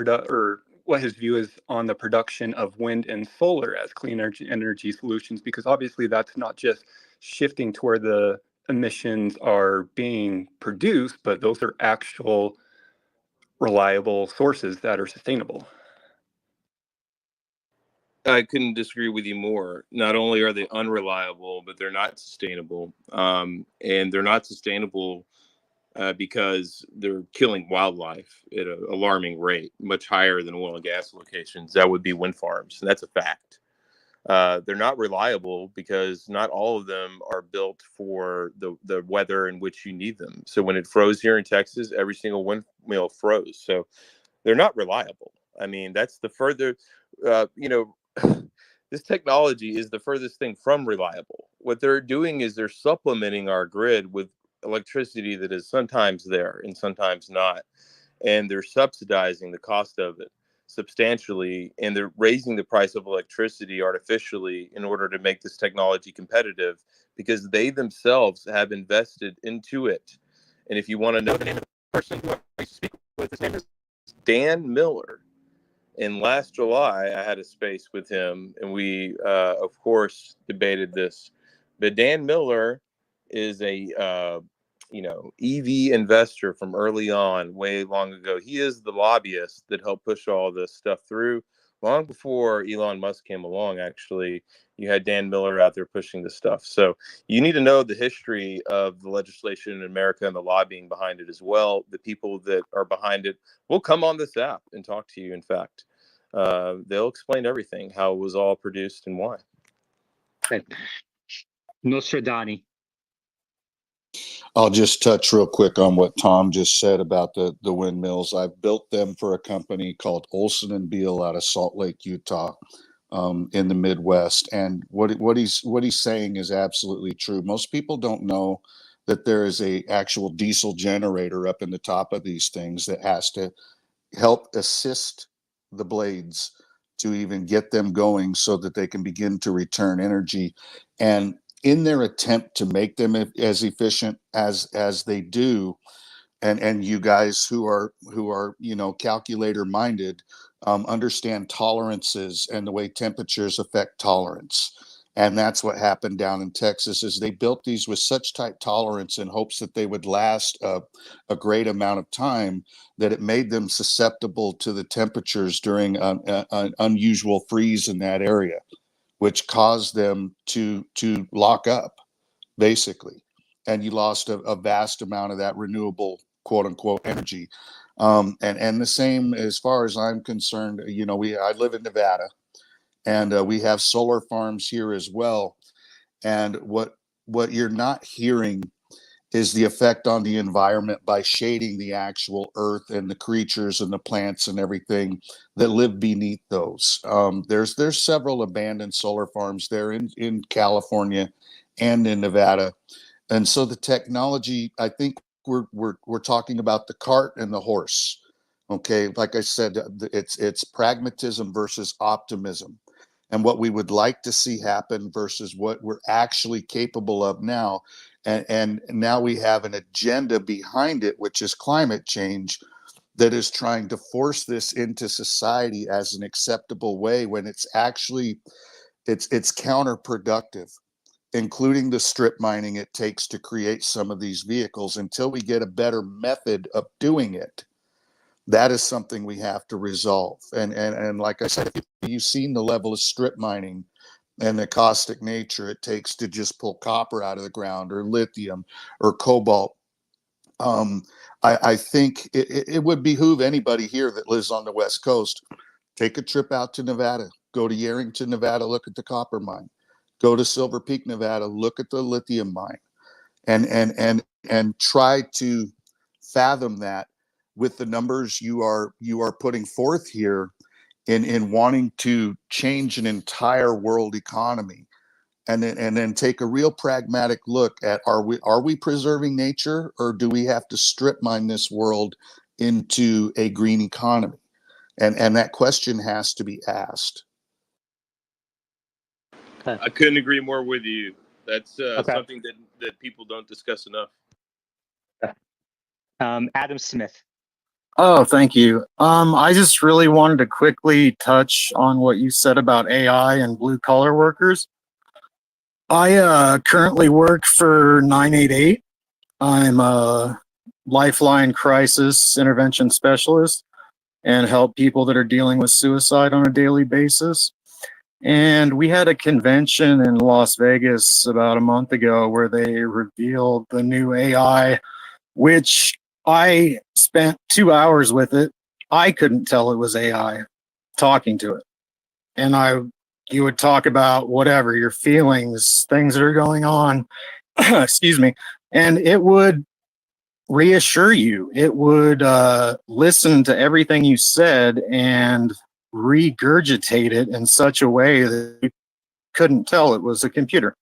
what his view is on the production of wind and solar as clean energy solutions, because obviously that's not just shifting to where the emissions are being produced, but those are actual reliable sources that are sustainable. I couldn't disagree with you more. Not only are they unreliable, but they're not sustainable. And they're not sustainable because they're killing wildlife at an alarming rate, much higher than oil and gas locations. That would be wind farms. And that's a fact. They're not reliable because not all of them are built for the weather in which you need them. So when it froze here in Texas, every single windmill froze. So they're not reliable. I mean, that's the further, this technology is the furthest thing from reliable. What they're doing is they're supplementing our grid with electricity that is sometimes there and sometimes not. And they're subsidizing the cost of it substantially, and they're raising the price of electricity artificially in order to make this technology competitive because they themselves have invested into it. And if you want to know the name of the person who I speak with, his name is Dan Miller. And last July, I had a space with him, and we, of course, debated this. But Dan Miller is a EV investor from early on, way long ago. He is the lobbyist that helped push all this stuff through. Long before Elon Musk came along, actually, you had Dan Miller out there pushing this stuff. So you need to know the history of the legislation in America and the lobbying behind it as well. The people that are behind it will come on this app and talk to you. In fact, they'll explain everything, how it was all produced and why. Okay. Nostradani. I'll just touch real quick on what Tom just said about the windmills. I've built them for a company called Olson and Beal out of Salt Lake, Utah, in the Midwest. And what he's saying is absolutely true. Most people don't know that there is a actual diesel generator up in the top of these things that has to help assist the blades to even get them going so that they can begin to return energy. And in their attempt to make them as efficient as they do, and you guys who are calculator minded understand tolerances and the way temperatures affect tolerance. And that's what happened down in Texas is they built these with such tight tolerance in hopes that they would last a great amount of time that it made them susceptible to the temperatures during an unusual freeze in that area, which caused them to lock up, basically. And you lost a vast amount of that renewable, quote unquote, energy. And the same as far as I'm concerned, I live in Nevada, and we have solar farms here as well. And what you're not hearing is the effect on the environment by shading the actual earth and the creatures and the plants and everything that live beneath those. There's several abandoned solar farms there in California and in Nevada. And so the technology, I think we're talking about the cart and the horse. Okay, like I said, it's pragmatism versus optimism, and what we would like to see happen versus what we're actually capable of now. And now we have an agenda behind it, which is climate change, that is trying to force this into society as an acceptable way when it's actually it's counterproductive, including the strip mining it takes to create some of these vehicles. Until we get a better method of doing it, that is something we have to resolve. And like I said, if you've seen the level of strip mining and the caustic nature it takes to just pull copper out of the ground, or lithium, or cobalt, I think it would behoove anybody here that lives on the West Coast, take a trip out to Nevada, go to Yarrington, Nevada, look at the copper mine, go to Silver Peak, Nevada, look at the lithium mine, and try to fathom that with the numbers you are putting forth here in wanting to change an entire world economy. And then take a real pragmatic look at, are we preserving nature, or do we have to strip mine this world into a green economy? And that question has to be asked. Okay. I couldn't agree more with you. That's Okay. something that people don't discuss enough. Adam Smith. Oh, thank you. I just really wanted to quickly touch on what you said about AI and blue collar workers. I currently work for 988. I'm a lifeline crisis intervention specialist and help people that are dealing with suicide on a daily basis. And we had a convention in Las Vegas about a month ago where they revealed the new AI, which I spent 2 hours with it. I couldn't tell it was AI talking to it. And you would talk about whatever, your feelings, things that are going on, excuse me, and it would reassure you. It would listen to everything you said and regurgitate it in such a way that you couldn't tell it was a computer.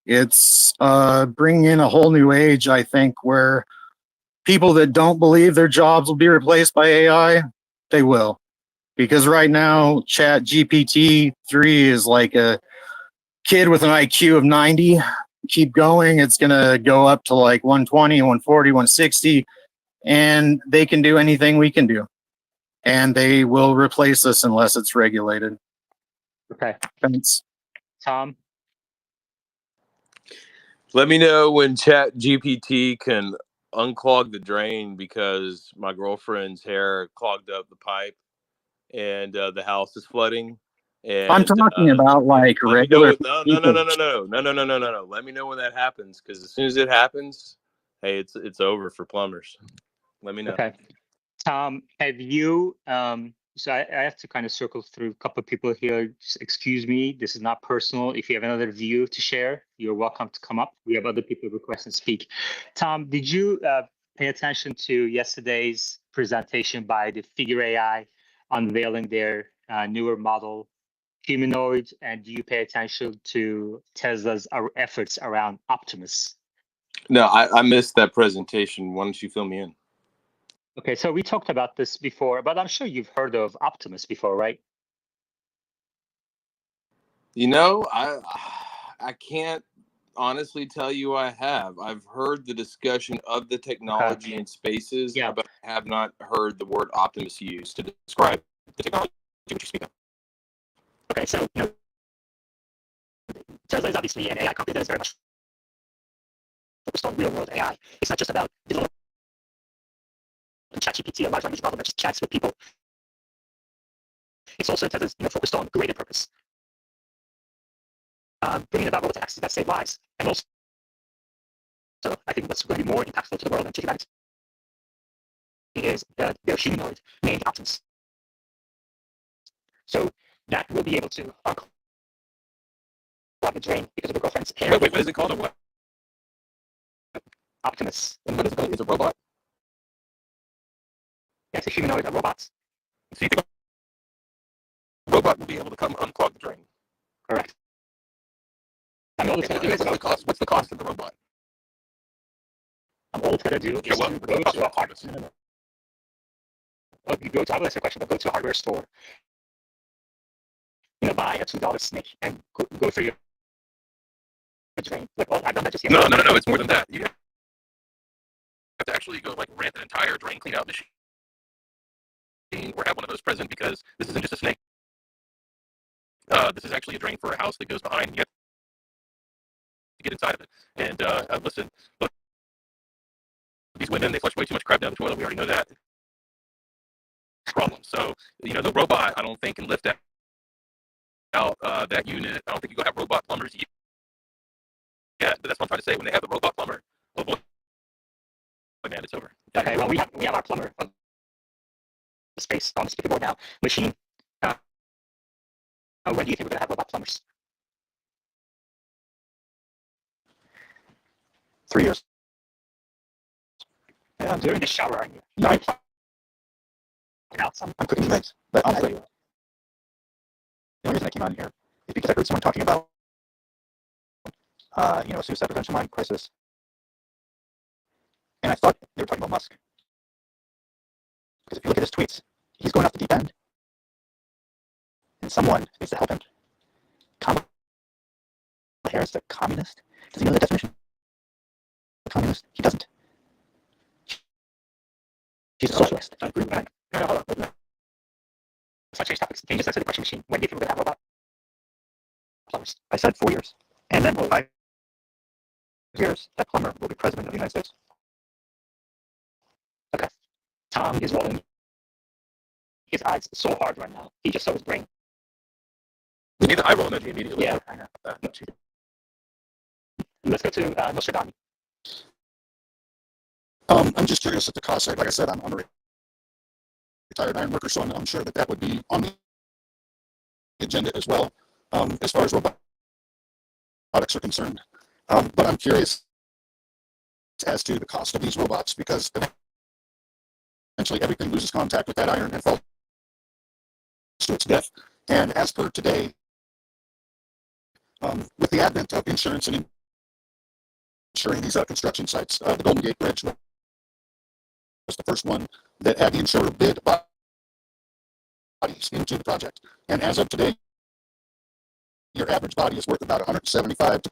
It's bringing in a whole new age, I think, where people that don't believe their jobs will be replaced by AI, they will. Because right now, Chat GPT-3 is like a kid with an IQ of 90. Keep going, it's going to go up to like 120, 140, 160, and they can do anything we can do. And they will replace us unless it's regulated. Okay. Thanks. Tom? Let me know when Chat GPT can unclog the drain, because my girlfriend's hair clogged up the pipe and the house is flooding. And I'm talking about like let me know regular no. people. Let me know when that happens, because as soon as it happens, hey, it's over for plumbers. Let me know. Okay. Tom, have you, so I have to kind of circle through a couple of people here. Just excuse me, this is not personal. If you have another view to share, you're welcome to come up. We have other people request and speak. Tom, did you pay attention to yesterday's presentation by the Figure AI unveiling their newer model, humanoid? And do you pay attention to Tesla's efforts around Optimus? No, I missed that presentation. Why don't you fill me in? Okay, so we talked about this before, but I'm sure you've heard of Optimus before, right? You know, I can't honestly tell you I have. I've heard the discussion of the technology in spaces, Yeah. but I have not heard the word Optimus used to describe the technology which you speak of. Okay, so Tesla is obviously an AI company that is very much focused on real world AI. It's not just about developing ChatGPT, a large language model that just chats with people. It's also Tesla's focused on greater purpose, bringing about robotaxis that save lives, and also, so I think what's going to be more impactful to the world and to humanity is their humanoid named Optimus. So that will be able to unclog the drain because of the girlfriend's hair. Wait, what is it called? Or what? Optimus. And what is it called? It's a robot. Yeah, it's a humanoid, a robot. So you think a robot will be able to come unclog the drain? Correct. I mean, all it's going to do is What's the cost of the robot? All it's going to do is what cost of Optimus? you go to, I will answer the question, but go to a hardware store, buy a $2 snake and go through your drain. Like, well, I've done that just yesterday. No. It's more than that. You have to actually go like rent an entire drain clean out machine or have one of those present, because this isn't just a snake. This is actually a drain for a house that goes behind. You have to get inside of it. And listen, look, these women, they flush way too much crap down the toilet. We already know that. Problem. So, the robot, I don't think, can lift out that unit. I don't think you go have robot plumbers yet. But that's what I'm trying to say. When they have the robot plumber, oh boy, man, it's over. Okay, well, we have our plumber on the space on the speaker board now. Machine. When do you think we're going to have robot plumbers? 3 years. Yeah, during the shower, are you? I'm cooking things, but honestly, the only reason I came on here is because I heard someone talking about, suicide prevention line crisis, and I thought they were talking about Musk. Because if you look at his tweets, he's going off the deep end, and someone needs to help him. Kamala Harris, a communist. Does he know the definition of a communist? He doesn't. She's a socialist. No, hold on. Let's not change topics. Can you just answer the question, Machine? When do you think we're going to have robot plumbers? I said 4 years. And then 5 years, that plumber will be president of the United States. Okay. Tom is rolling his eyes so hard right now. He just saw his brain. You need the eye roll emoji immediately. Yeah, I know. Let's go to Nostradamus. I'm just curious at the cost side. Like I said, I'm a retired iron worker, so I'm sure that would be on the agenda as well, as far as robotics are concerned. But I'm curious as to the cost of these robots, because eventually everything loses contact with that iron and falls to its death. And as per today, with the advent of insurance and insuring these construction sites, the Golden Gate Bridge was the first one that had the insurer bid bodies into the project. And as of today, your average body is worth about $175,000 to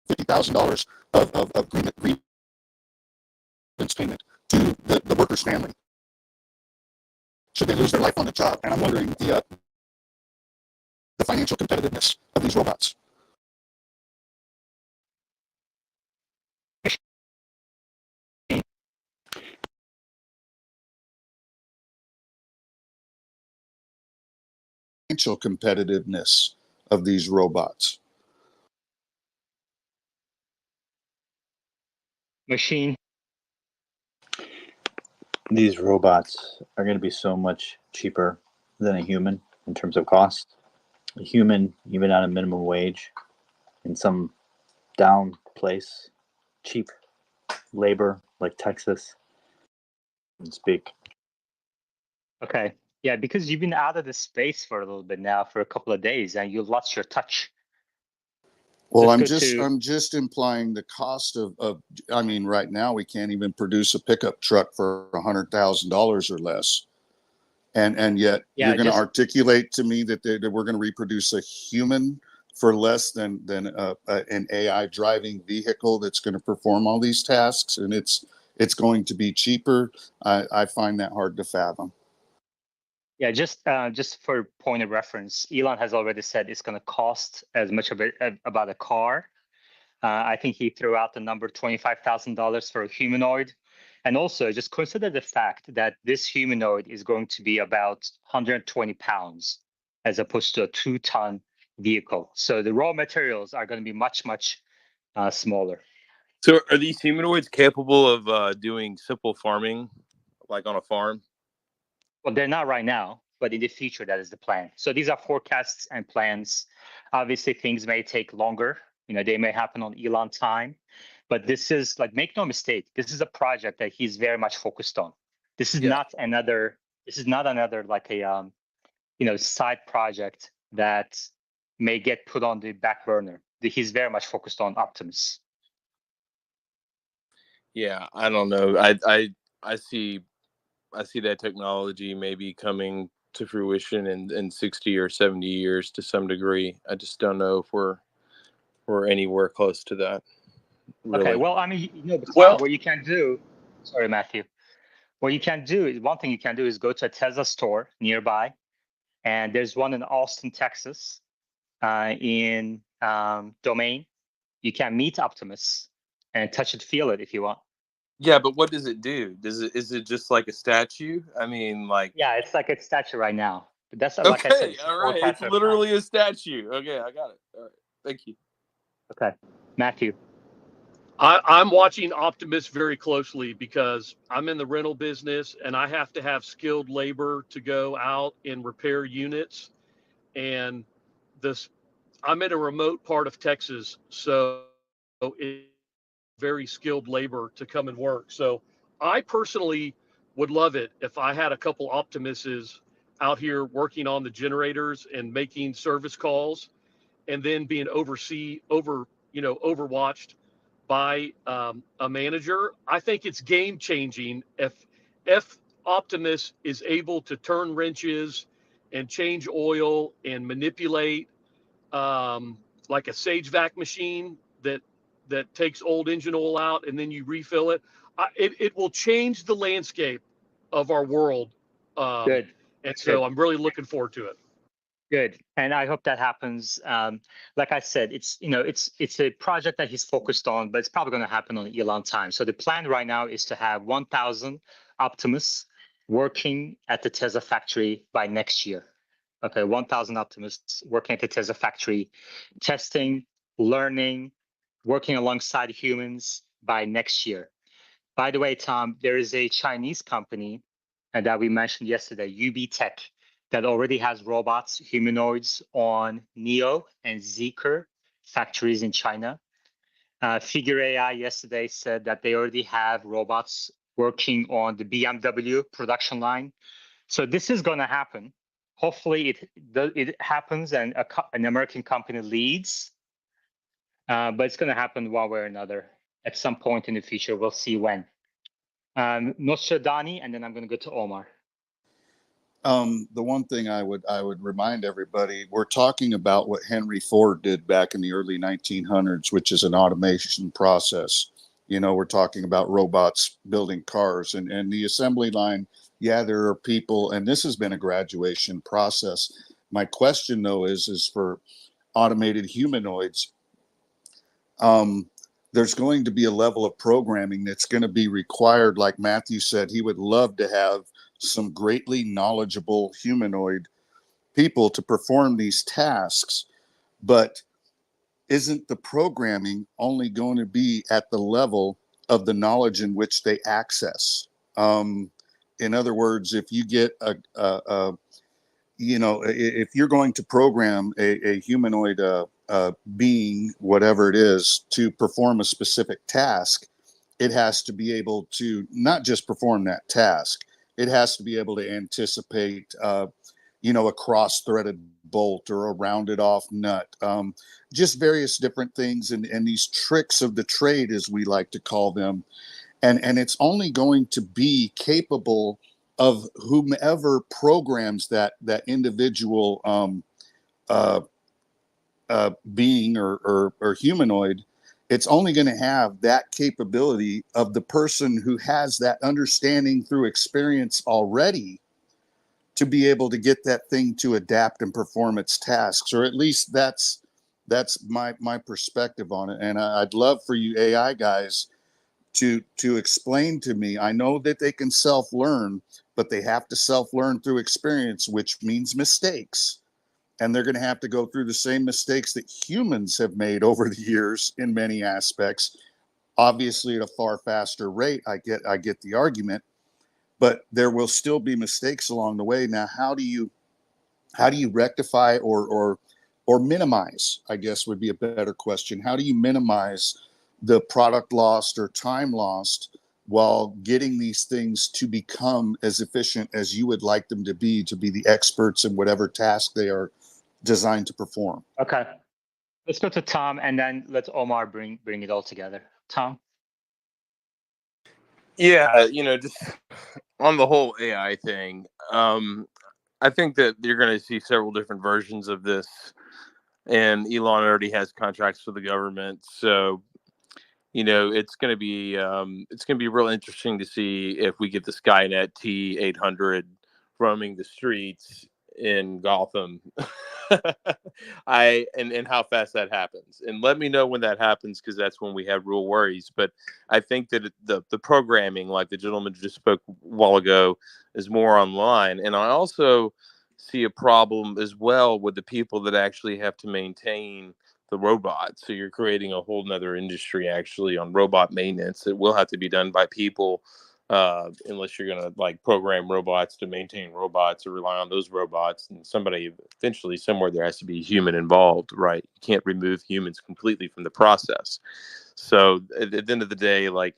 $250,000 of grievance payment to the worker's family should they lose their life on the job. And I'm wondering the financial competitiveness of these robots. Financial competitiveness of these robots. Machine. These robots are going to be so much cheaper than a human in terms of cost. A human, even at a minimum wage, in some down place, cheap labor like Texas, and speak. Okay. Yeah, because you've been out of the space for a little bit now, for a couple of days, and you lost your touch. Well, I'm just implying the cost of I mean, right now we can't even produce a pickup truck for $100,000 or less. And yet you're going to articulate to me that we're going to reproduce a human for less than an AI driving vehicle that's going to perform all these tasks, and it's going to be cheaper. I find that hard to fathom. Yeah, just for point of reference, Elon has already said it's going to cost as much of it about a car. I think he threw out the number $25,000 for a humanoid. And also just consider the fact that this humanoid is going to be about 120 pounds as opposed to a 2-ton vehicle. So the raw materials are going to be much, much smaller. So are these humanoids capable of doing simple farming, like on a farm? Well, they're not right now, but in the future, that is the plan. So these are forecasts and plans. Obviously, things may take longer. They may happen on Elon time. But this is, like, make no mistake, this is a project that he's very much focused on. This is not another like a side project that may get put on the back burner. He's very much focused on Optimus. Yeah, I don't know. I see I see that technology maybe coming to fruition in 60 or 70 years to some degree. I just don't know if we're anywhere close to that. Okay, Really. well, I mean, but Well, what you can do, sorry, Matthew, what you can do is one thing you can do is go to a Tesla store nearby, and there's one in Austin, Texas, in Domain. You can meet Optimus and touch it, feel it if you want. Yeah, but what does it do? Is it just like a statue? I mean, like. Yeah, it's like a statue right now. But that's like I said, Okay, it's a all right. It's forecast plan. literally a statue. Okay, I got it. All right, thank you. Okay, Matthew. I'm watching Optimus very closely because I'm in the rental business and I have to have skilled labor to go out and repair units. And this, I'm in a remote part of Texas, so it's very skilled labor to come and work. So I personally would love it if I had a couple Optimuses out here working on the generators and making service calls, and then being overwatched by a manager. I think it's game changing if Optimus is able to turn wrenches and change oil and manipulate like a Sage vac machine that takes old engine oil out and then you refill it. It will change the landscape of our world. Good. And so I'm really looking forward to it. Good, and I hope that happens. Like I said, it's a project that he's focused on, but it's probably going to happen on Elon time. So the plan right now is to have 1,000 Optimus working at the Tesla factory by next year. Okay, 1,000 Optimus working at the Tesla factory, testing, learning, working alongside humans by next year. By the way, Tom, there is a Chinese company that we mentioned yesterday, UB Tech, that already has robots, humanoids on Neo and Zeekr factories in China. Figure AI yesterday said that they already have robots working on the BMW production line. So this is going to happen. Hopefully it happens and an American company leads, but it's going to happen one way or another at some point in the future. We'll see when. Nostradamus, and then I'm going to go to Omar. The one thing I would remind everybody, we're talking about what Henry Ford did back in the early 1900s, which is an automation process. We're talking about robots building cars and the assembly line. Yeah, there are people, and this has been a graduation process. My question though is for automated humanoids. There's going to be a level of programming that's going to be required. Like Matthew said, he would love to have some greatly knowledgeable humanoid people to perform these tasks, but isn't the programming only going to be at the level of the knowledge in which they access? In other words, if you get if you're going to program a humanoid being, whatever it is, to perform a specific task, it has to be able to not just perform that task. It has to be able to anticipate, a cross-threaded bolt or a rounded off nut, just various different things, and these tricks of the trade, as we like to call them. And it's only going to be capable of whomever programs that individual being or humanoid. It's only going to have that capability of the person who has that understanding through experience already to be able to get that thing to adapt and perform its tasks, or at least that's my perspective on it. And I'd love for you AI guys to explain to me. I know that they can self-learn, but they have to self-learn through experience, which means mistakes. And they're going to have to go through the same mistakes that humans have made over the years in many aspects, obviously at a far faster rate. I get the argument, but there will still be mistakes along the way. Now, how do you rectify or minimize, I guess would be a better question. How do you minimize the product lost or time lost while getting these things to become as efficient as you would like them to be the experts in whatever task they are designed to perform? Okay, let's go to Tom, and then let Omar bring it all together. Tom. Yeah, just on the whole AI thing, I think that you're going to see several different versions of this, and Elon already has contracts with the government, so it's going to be real interesting to see if we get the Skynet T800 roaming the streets in Gotham. And how fast that happens, and let me know when that happens, because that's when we have real worries. But I think that the programming, like the gentleman just spoke a while ago, is more online, and I also see a problem as well with the people that actually have to maintain the robots. So you're creating a whole nother industry actually on robot maintenance. It will have to be done by people, unless you're going to like program robots to maintain robots or rely on those robots. And somebody eventually somewhere there has to be human involved, right? You can't remove humans completely from the process. So at the end of the day, like,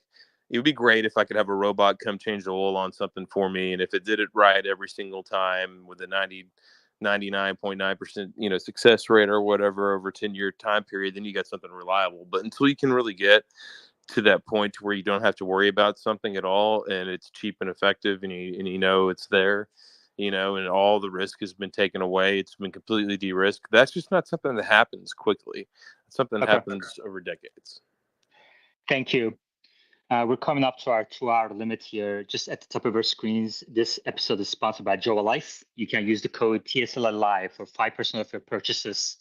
it would be great if I could have a robot come change the oil on something for me, and if it did it right every single time with a 99.9% success rate or whatever over a 10-year time period, then you got something reliable. But until you can really get to that point where you don't have to worry about something at all, and it's cheap and effective, and you know it's there, and all the risk has been taken away, it's been completely de-risked, that's just not something that happens quickly. It's something that Okay. happens over decades. Thank you. We're coming up to our 2-hour limit here. Just at the top of our screens, this episode is sponsored by Joa Life. You can use the code TSLA Live for 5% of your purchases.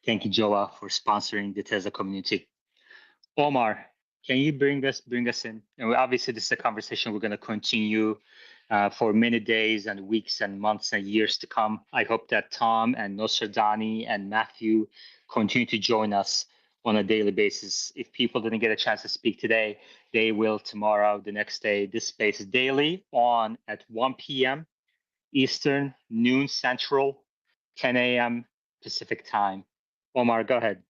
Thank you, Joa, for sponsoring the Tesla community. Omar, can you bring us in? And obviously, this is a conversation we're going to continue for many days and weeks and months and years to come. I hope that Tom and Nosradani and Matthew continue to join us on a daily basis. If people didn't get a chance to speak today, they will tomorrow, the next day. This space is daily on at 1 p.m. Eastern, noon Central, 10 a.m. Pacific time. Omar, go ahead.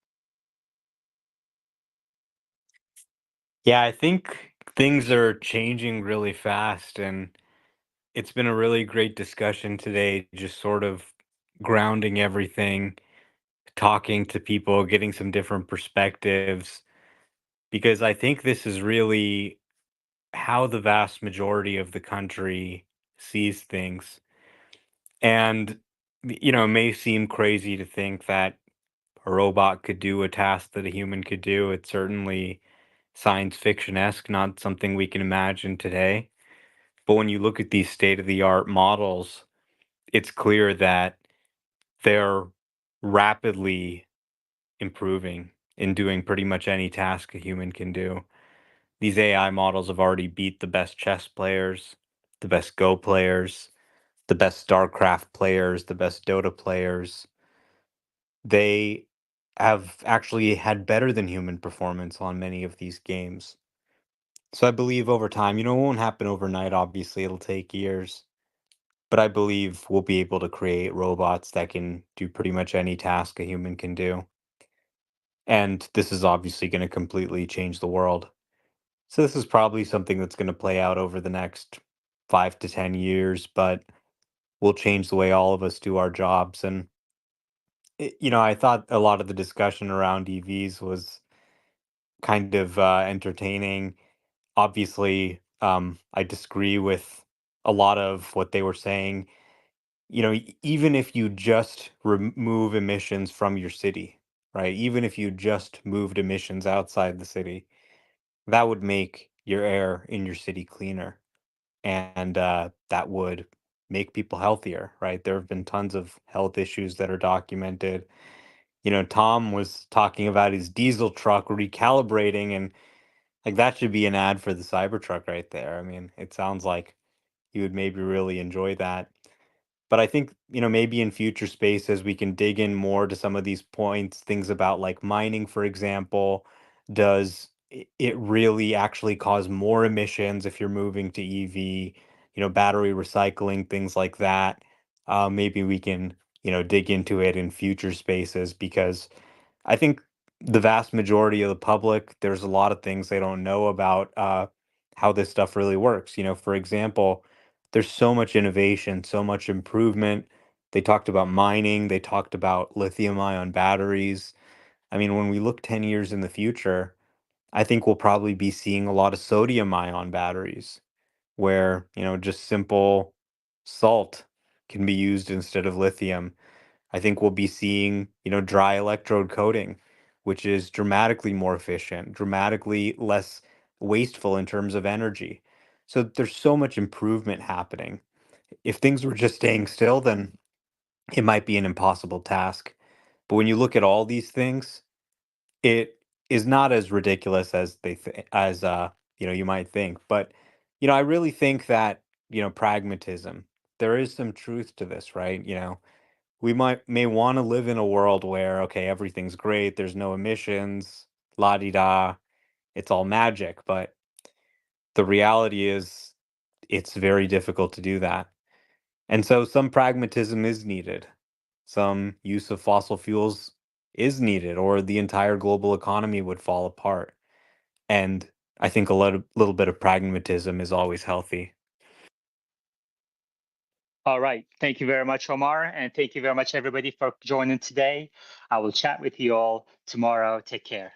Yeah, I think things are changing really fast, and it's been a really great discussion today, just sort of grounding everything, talking to people, getting some different perspectives, because I think this is really how the vast majority of the country sees things. And, it may seem crazy to think that a robot could do a task that a human could do. It's certainly science fiction-esque, not something we can imagine today. But when you look at these state-of-the-art models, it's clear that they're rapidly improving in doing pretty much any task a human can do. These AI models have already beat the best chess players, the best Go players, the best StarCraft players, the best Dota players. They have actually had better than human performance on many of these games. So I believe over time, it won't happen overnight, obviously, it'll take years. But I believe we'll be able to create robots that can do pretty much any task a human can do. And this is obviously going to completely change the world. So this is probably something that's going to play out over the next 5 to 10 years, but will change the way all of us do our jobs. And I thought a lot of the discussion around EVs was kind of entertaining. Obviously, I disagree with a lot of what they were saying. Even if you just remove emissions from your city, right? Even if you just moved emissions outside the city, that would make your air in your city cleaner. And that would make people healthier, right? There have been tons of health issues that are documented. Tom was talking about his diesel truck recalibrating, and like that should be an ad for the Cybertruck right there. I mean, it sounds like you would maybe really enjoy that. But I think, maybe in future spaces, we can dig in more to some of these points, things about like mining, for example. Does it really actually cause more emissions if you're moving to EV, battery recycling, things like that? Maybe we can, dig into it in future spaces, because I think the vast majority of the public, there's a lot of things they don't know about how this stuff really works. For example, there's so much innovation, so much improvement. They talked about mining, they talked about lithium ion batteries. I mean, when we look 10 years in the future, I think we'll probably be seeing a lot of sodium ion batteries where, just simple salt can be used instead of lithium. I think we'll be seeing, dry electrode coating, which is dramatically more efficient, dramatically less wasteful in terms of energy. So there's so much improvement happening. If things were just staying still, then it might be an impossible task. But when you look at all these things, it is not as ridiculous as you might think. But I really think that pragmatism. There is some truth to this, right? We may want to live in a world where, okay, everything's great, there's no emissions, la di da, it's all magic. But the reality is, it's very difficult to do that. And so some pragmatism is needed. Some use of fossil fuels is needed, or the entire global economy would fall apart. And I think little bit of pragmatism is always healthy. All right. Thank you very much, Omar. And thank you very much, everybody, for joining today. I will chat with you all tomorrow. Take care.